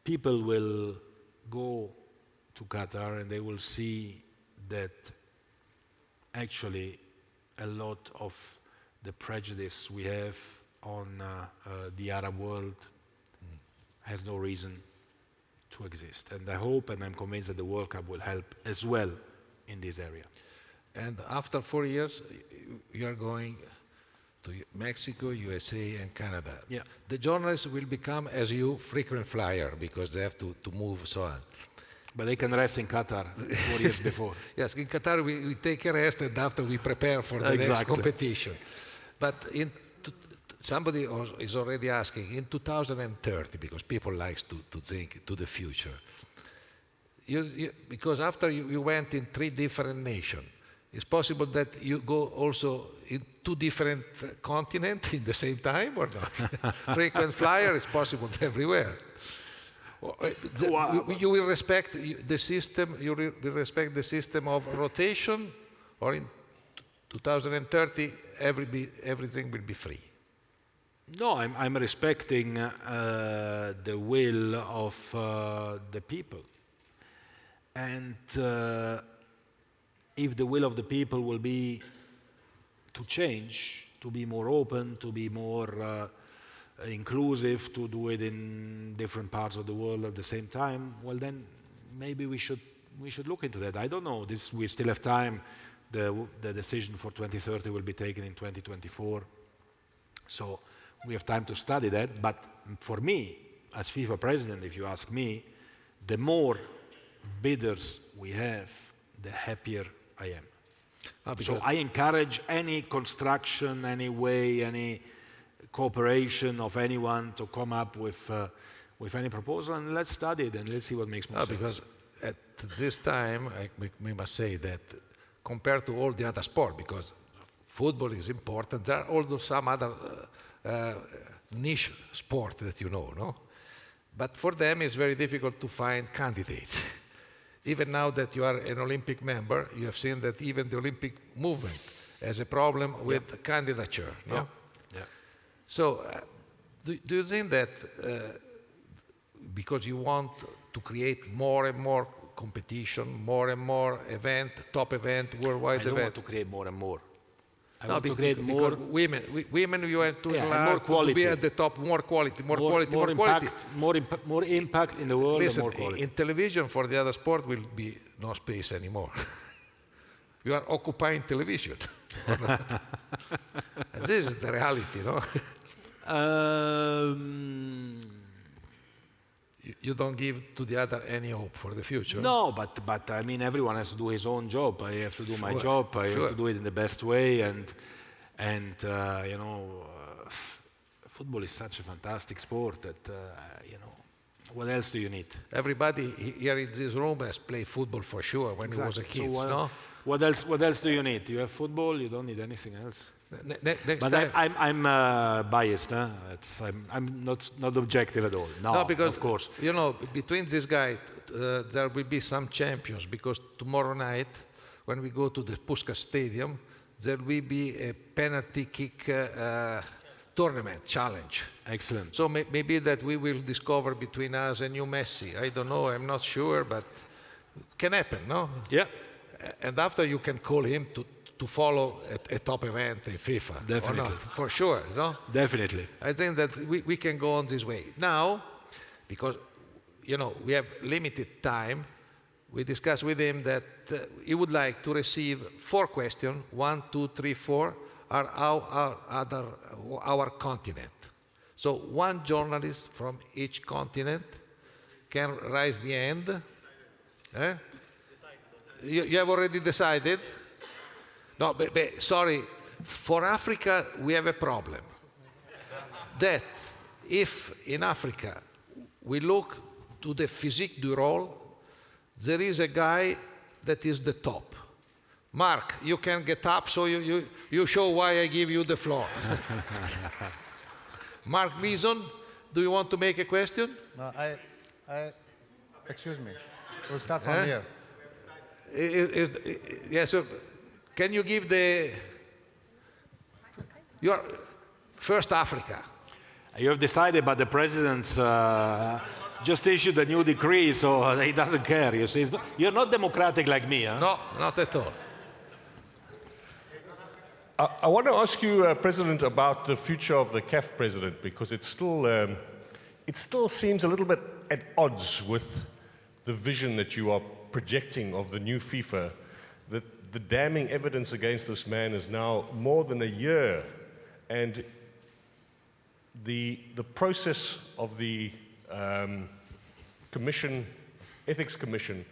people will go to Qatar and they will see that actually a lot of the prejudice we have on the Arab world has no reason to exist. And I hope and I'm convinced that the World Cup will help as well in this area. And after 4 years, you are going to Mexico, USA, and Canada. Yeah. The journalists will become, as you, frequent flyer, because they have to move so on. But they can rest in Qatar 4 years before. Yes, in Qatar we take a rest, and after we prepare for the next competition. But somebody is already asking, in 2030, because people like to think to the future, because after you went in 3 different nations, it's possible that you go also in 2 different continents in the same time, or not? Frequent flyer is possible everywhere. You will respect the system. You will respect the system of rotation, or in 2030 everything will be free. No, I'm respecting the will of the people, and if the will of the people will be to change, to be more open, to be more inclusive, to do it in different parts of the world at the same time, well then maybe we should look into that. I don't know. We still have time. The decision for 2030 will be taken in 2024, so we have time to study that. But for me, as FIFA president, if you ask me, the more bidders we have, the happier I am. So I encourage any construction, any way, any cooperation of anyone to come up with any proposal, and let's study it and let's see what makes more sense. Because at this time, we must say that compared to all the other sports, because football is important, there are also some other niche sport that you know, no? But for them it's very difficult to find candidates. Even now that you are an Olympic member, you have seen that even the Olympic movement has a problem with candidature, no? Yeah. So do you think that because you want to create more and more competition, more and more top event, worldwide event? I don't want to create more and more. I want to create more women you want to more quality. To be at the top, more quality. More impact in the world. Listen, and more quality. In television for the other sport will be no space anymore. You are occupying television. And this is the reality, no? You don't give to the other any hope for the future? No, but I mean, everyone has to do his own job. I have to do my job. I have to do it in the best way. And you know, football is such a fantastic sport that, you know, what else do you need? Everybody here in this room has played football for sure when he was a kid, no? What else do you need? You have football, you don't need anything else. But I'm biased. Huh? I'm not objective at all. No, because, of course. You know, between these guys, there will be some champions, because tomorrow night, when we go to the Puskás Stadium, there will be a penalty kick tournament challenge. Excellent. So maybe that we will discover between us a new Messi. I don't know, I'm not sure, but can happen, no? Yeah. And after you can call him to follow a top event in FIFA. Definitely. Or not, for sure, no? Definitely. I think that we can go on this way. Now, because, you know, we have limited time, we discussed with him that he would like to receive 4 questions, 1, 2, 3, 4, are our continent. So one journalist from each continent can raise the hand. Eh? You have already decided? No, but sorry, for Africa we have a problem. That if in Africa we look to the physique du role, there is a guy that is the top. Mark, you can get up so you show why I give you the floor. Mark Leeson, do you want to make a question? No, excuse me. We'll start from here. Yes, can you give your first Africa? You have decided, but the president's just issued a new decree, so he doesn't care. You see, you're not democratic like me, huh? No, not at all. I want to ask you, President, about the future of the Caf President, because it still seems a little bit at odds with the vision that you are projecting of the new FIFA. That the damning evidence against this man is now more than a year, and the process of the commission, ethics commission,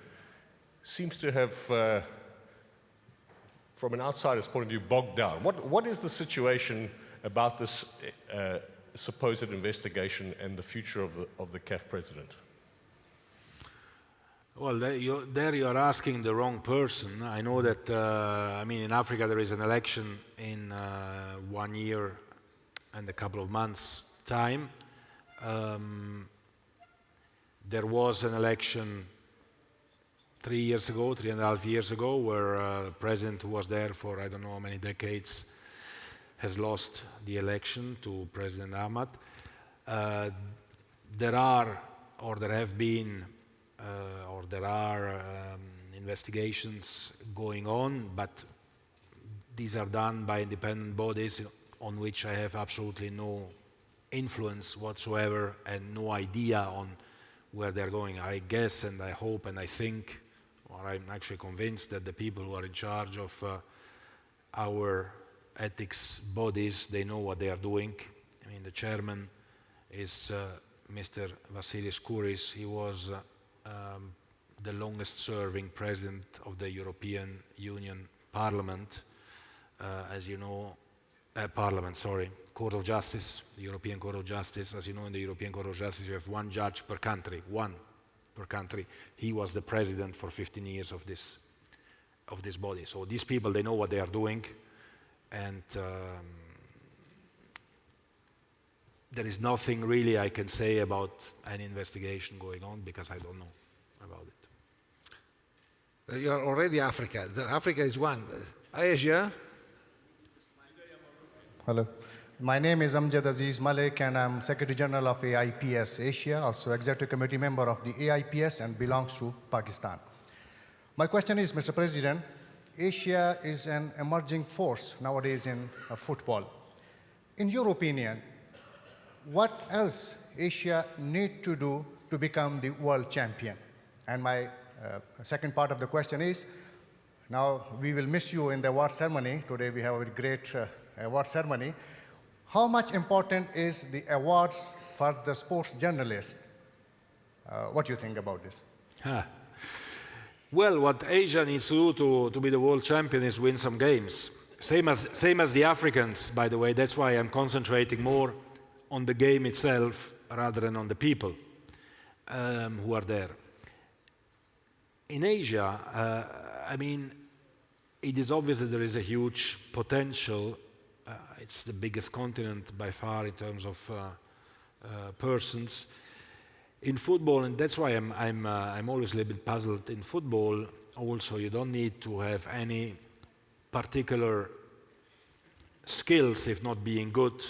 seems to have, from an outsider's point of view, bogged down. What is the situation about this supposed investigation and the future of the Caf President? Well, there you are asking the wrong person. I know that, I mean, in Africa there is an election in 1 year and a couple of months' time. There was an election 3.5 years ago, where a president who was there for I don't know how many decades has lost the election to President Ahmad. There are investigations going on, but these are done by independent bodies on which I have absolutely no influence whatsoever and no idea on where they're going. I guess and I hope and I think, or I'm actually convinced, that the people who are in charge of our ethics bodies, they know what they are doing. I mean, the chairman is Mr. Vassilis Kouris. He was the longest serving president of the European Union Parliament, as you know, Court of Justice, the European Court of Justice. As you know, in the European Court of Justice you have one judge per country, one per country. He was the president for 15 years of this body. So these people, they know what they are doing, and there is nothing really I can say about an investigation going on because I don't know about it. You are already Africa. Africa is one. Asia? Hello. My name is Amjad Aziz Malik, and I'm Secretary General of AIPS Asia, also Executive Committee member of the AIPS and belongs to Pakistan. My question is, Mr. President, Asia is an emerging force nowadays in football. In your opinion, what else Asia need to do to become the world champion? And my second part of the question is, now we will miss you in the award ceremony. Today we have a great award ceremony. How much important is the awards for the sports journalist? What do you think about this? Well, what Asia needs to do to be the world champion is win some games. Same as the Africans, by the way. That's why I'm concentrating more on the game itself rather than on the people who are there. In Asia, I mean, it is obvious that there is a huge potential. It's the biggest continent by far in terms of persons. In football, and that's why I'm always a little bit puzzled. In football, also, you don't need to have any particular skills, if not being good,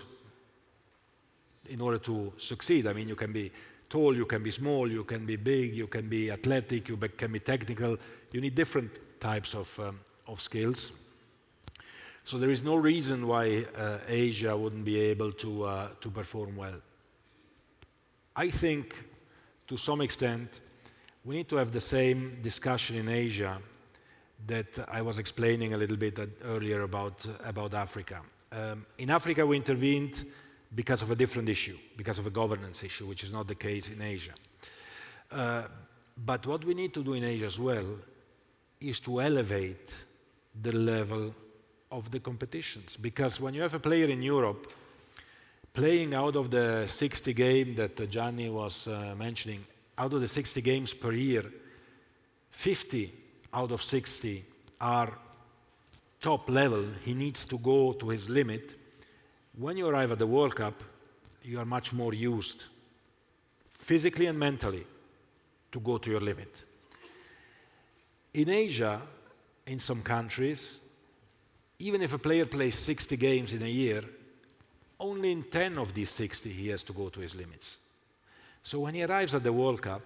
in order to succeed. I mean, you can be tall, you can be small, you can be big, you can be athletic, can be technical. You need different types of skills. So there is no reason why Asia wouldn't be able to perform well. I think, to some extent, we need to have the same discussion in Asia that I was explaining a little bit earlier about Africa. In Africa, we intervened because of a different issue, because of a governance issue, which is not the case in Asia. But what we need to do in Asia as well is to elevate the level of the competitions. Because when you have a player in Europe playing out of the 60 games that Gianni was mentioning, out of the 60 games per year, 50 out of 60 are top level. He needs to go to his limit. When you arrive at the World Cup, you are much more used, physically and mentally, to go to your limit. In Asia, in some countries, even if a player plays 60 games in a year, only in 10 of these 60 he has to go to his limits. So when he arrives at the World Cup,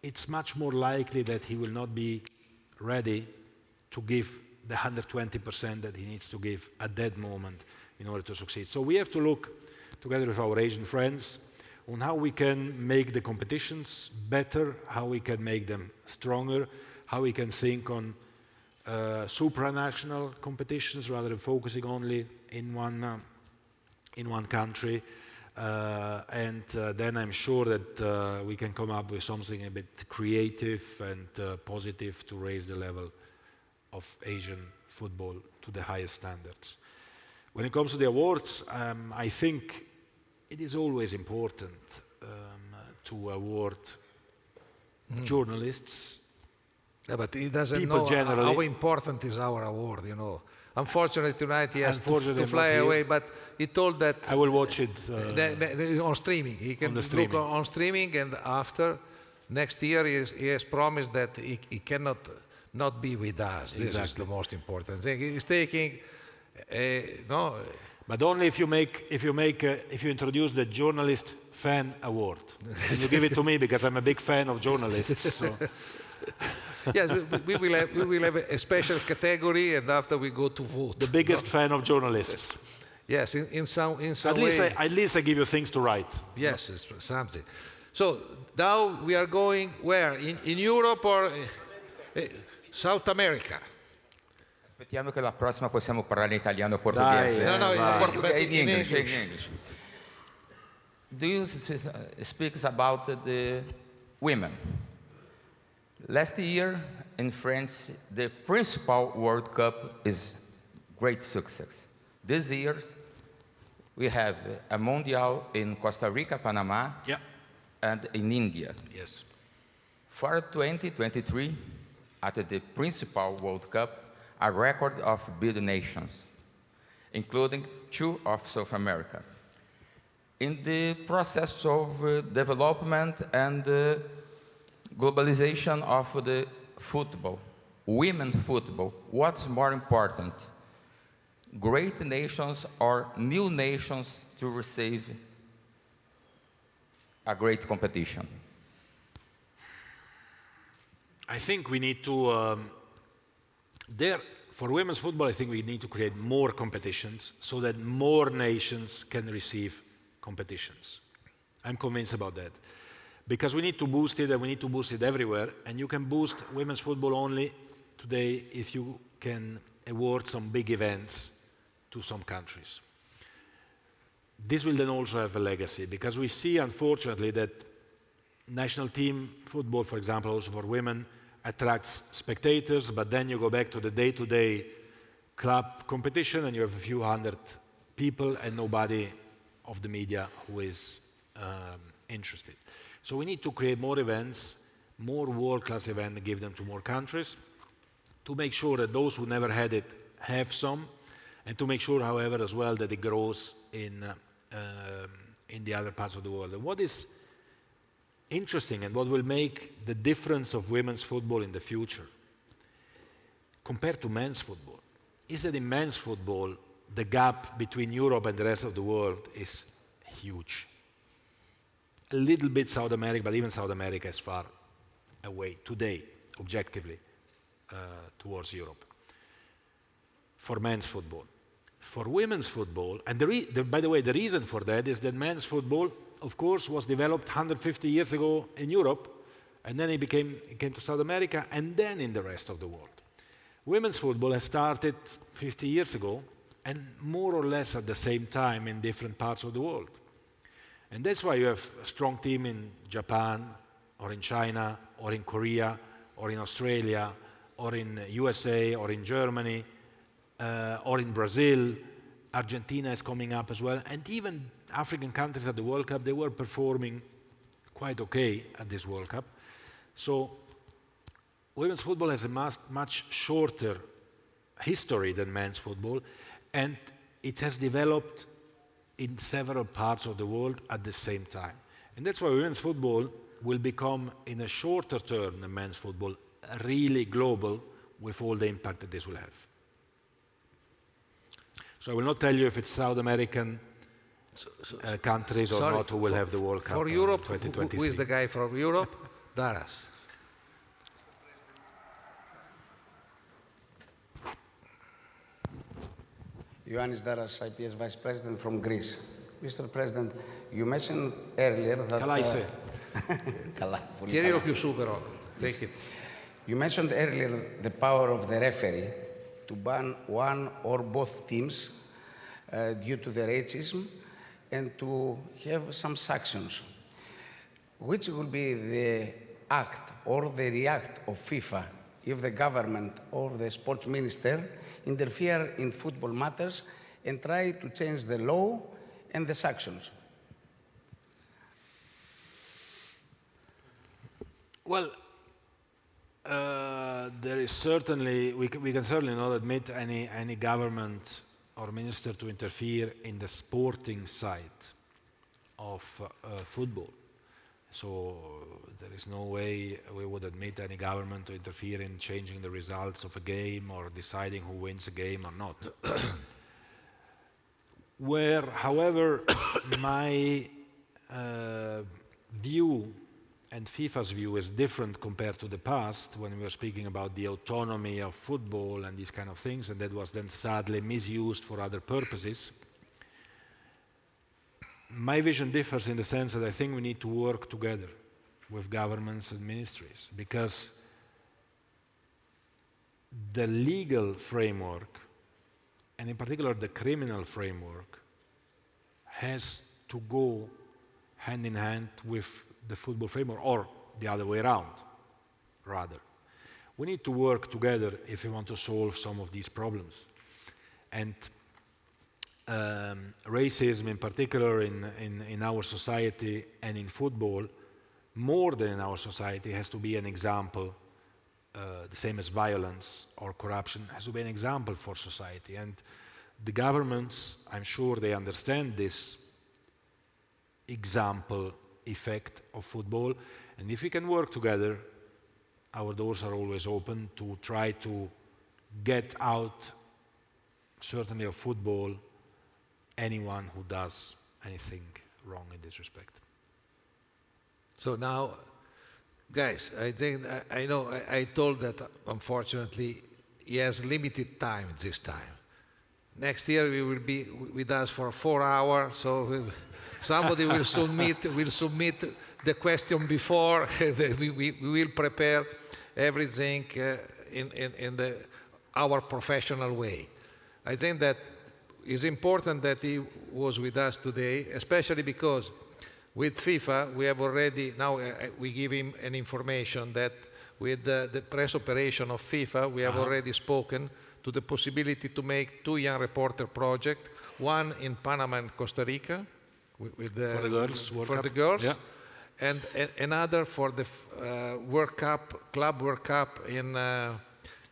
it's much more likely that he will not be ready to give the 120% that he needs to give at that moment in order to succeed. So we have to look together with our Asian friends on how we can make the competitions better, how we can make them stronger, how we can think on supranational competitions rather than focusing only in one country. Then I'm sure that we can come up with something a bit creative and positive to raise the level of Asian football to the highest standards. When it comes to the awards, I think it is always important to award journalists. Yeah, but he doesn't people know generally. how important is our award, you know. Unfortunately, tonight he has to fly away, but he told that... I will watch it on streaming. He can look on streaming, and after next year he has promised that he cannot not be with us. This is the most important thing. He's taking no. But only if you introduce the Journalist Fan Award. And you give it to me because I'm a big fan of journalists. So. Yes, we will have a special category, and after we go to vote. The biggest fan of journalists. Yes, in some at least I give you things to write. Yes, it's something. So now we are going where? In Europe or South America? Aspettiamo che la prossima possiamo parlare in italiano o portoghese. No, in English. Do you speak about the women? Last year in France, the principal World Cup is great success. This year, we have a Mundial in Costa Rica, Panama, and in India. Yes. For 2023, at the principal World Cup, a record of big nations, including 2 of South America. In the process of development and globalization of the football, women's football, what's more important? Great nations or new nations to receive a great competition? I think we need to, for women's football, I think we need to create more competitions so that more nations can receive competitions. I'm convinced about that. Because we need to boost it, and we need to boost it everywhere. And you can boost women's football only today if you can award some big events to some countries. This will then also have a legacy, because we see, unfortunately, that national team football, for example, also for women, attracts spectators, but then you go back to the day-to-day club competition and you have a few hundred people and nobody of the media who is interested. So we need to create more events, more world-class events, and give them to more countries to make sure that those who never had it have some, and to make sure, however, as well that it grows in the other parts of the world. And what is interesting and what will make the difference of women's football in the future compared to men's football is that in men's football, the gap between Europe and the rest of the world is huge. A little bit South America, but even South America is far away today, objectively, towards Europe, for men's football. For women's football, and by the way, the reason for that is that men's football, of course, was developed 150 years ago in Europe, and then it came to South America, and then in the rest of the world. Women's football has started 50 years ago, and more or less at the same time in different parts of the world. And that's why you have a strong team in Japan, or in China, or in Korea, or in Australia, or in USA, or in Germany, or in Brazil. Argentina is coming up as well. And even African countries at the World Cup, they were performing quite okay at this World Cup. So women's football has a much shorter history than men's football, and it has developed in several parts of the world at the same time. And that's why women's football will become, in a shorter term than men's football, really global with all the impact that this will have. So I will not tell you if it's South American countries or not who will have the World Cup for Europe, in 2023. who is the guy from Europe? Daras. Ioannis Daras, IPS Vice President from Greece. Mr. President, you mentioned earlier that... Tienilo più su però. Take it. You mentioned earlier the power of the referee to ban one or both teams due to their racism and to have some sanctions. Which will be the act or the react of FIFA if the government or the sports minister interfere in football matters and try to change the law and the sanctions? Well, there is certainly, we can certainly not admit any government or minister to interfere in the sporting side of football. So there is no way we would admit any government to interfere in changing the results of a game or deciding who wins a game or not. Where, however, my view and FIFA's view is different compared to the past, when we were speaking about the autonomy of football and these kind of things, and that was then sadly misused for other purposes. My vision differs in the sense that I think we need to work together with governments and ministries, because the legal framework, and in particular the criminal framework, has to go hand in hand with the football framework, or the other way around, rather. We need to work together if we want to solve some of these problems. And racism in particular in our society and in football, more than in our society, has to be an example, the same as violence or corruption, has to be an example for society. And the governments, I'm sure they understand this example effect of football, and if we can work together, our doors are always open to try to get out, certainly of football, anyone who does anything wrong in this respect. So now, guys, I think, I know, I told that unfortunately he has limited time this time. Next year we will be with us for 4 hours, so somebody will submit the question before. we will prepare everything in our professional way. I think that it's important that he was with us today, especially because with FIFA we have already, now we give him an information that with the press operation of FIFA we have already spoken to the possibility to make 2 young reporter projects, one in Panama and Costa Rica, with the, for the girls, yeah. And another for the World Cup, Club World Cup in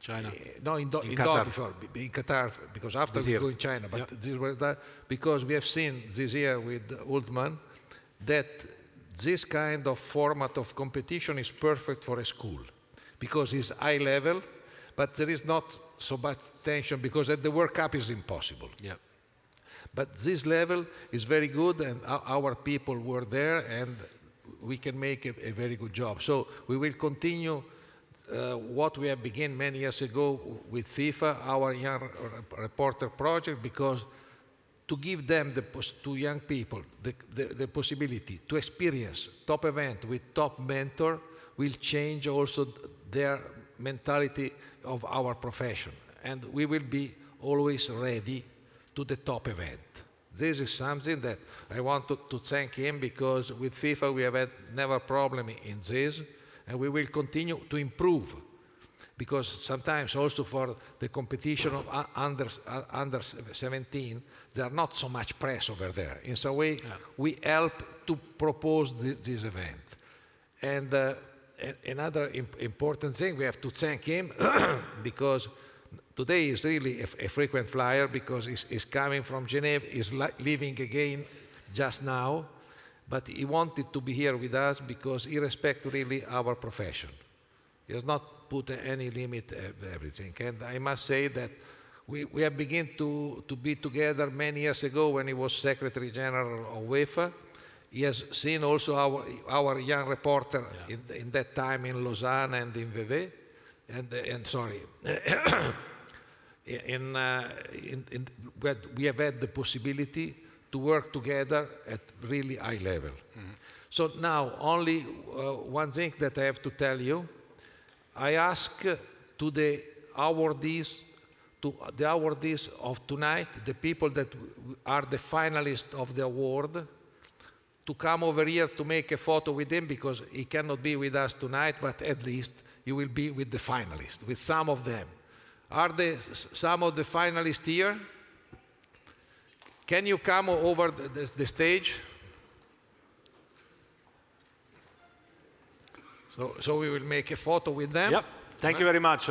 China. No, in Qatar. Before, in Qatar, because after we go in China. But this, because we have seen this year with Uldman that this kind of format of competition is perfect for a school, because it's high level, but there is not so much tension because at the World Cup is impossible. Yeah. But this level is very good, and our people were there, and we can make a very good job. So we will continue what we have begun many years ago with FIFA, our young reporter project, because to give them, to young people, the possibility to experience top event with top mentor will change also their mentality of our profession. And we will be always ready to the top event. This is something that I want to thank him, because with FIFA we have had never problem in this, and we will continue to improve. Because sometimes also for the competition of under 17, there are not so much press over there. In some way, we help to propose this event. And another important thing, we have to thank him because today is really a frequent flyer, because he's coming from Geneva, he's leaving again just now, but he wanted to be here with us because he respects really our profession. He has not put any limit to everything. And I must say that we have begun to be together many years ago when he was Secretary General of UEFA. He has seen also our young reporter in that time in Lausanne and in Vevey, we have had the possibility to work together at really high level. Mm-hmm. So now only one thing that I have to tell you. I ask to the awardees of tonight, the people that are the finalists of the award, to come over here to make a photo with him, because he cannot be with us tonight, but at least you will be with the finalists, with some of them. Are there some of the finalists here? Can you come over the stage? So we will make a photo with them. Yep. Thank you very much.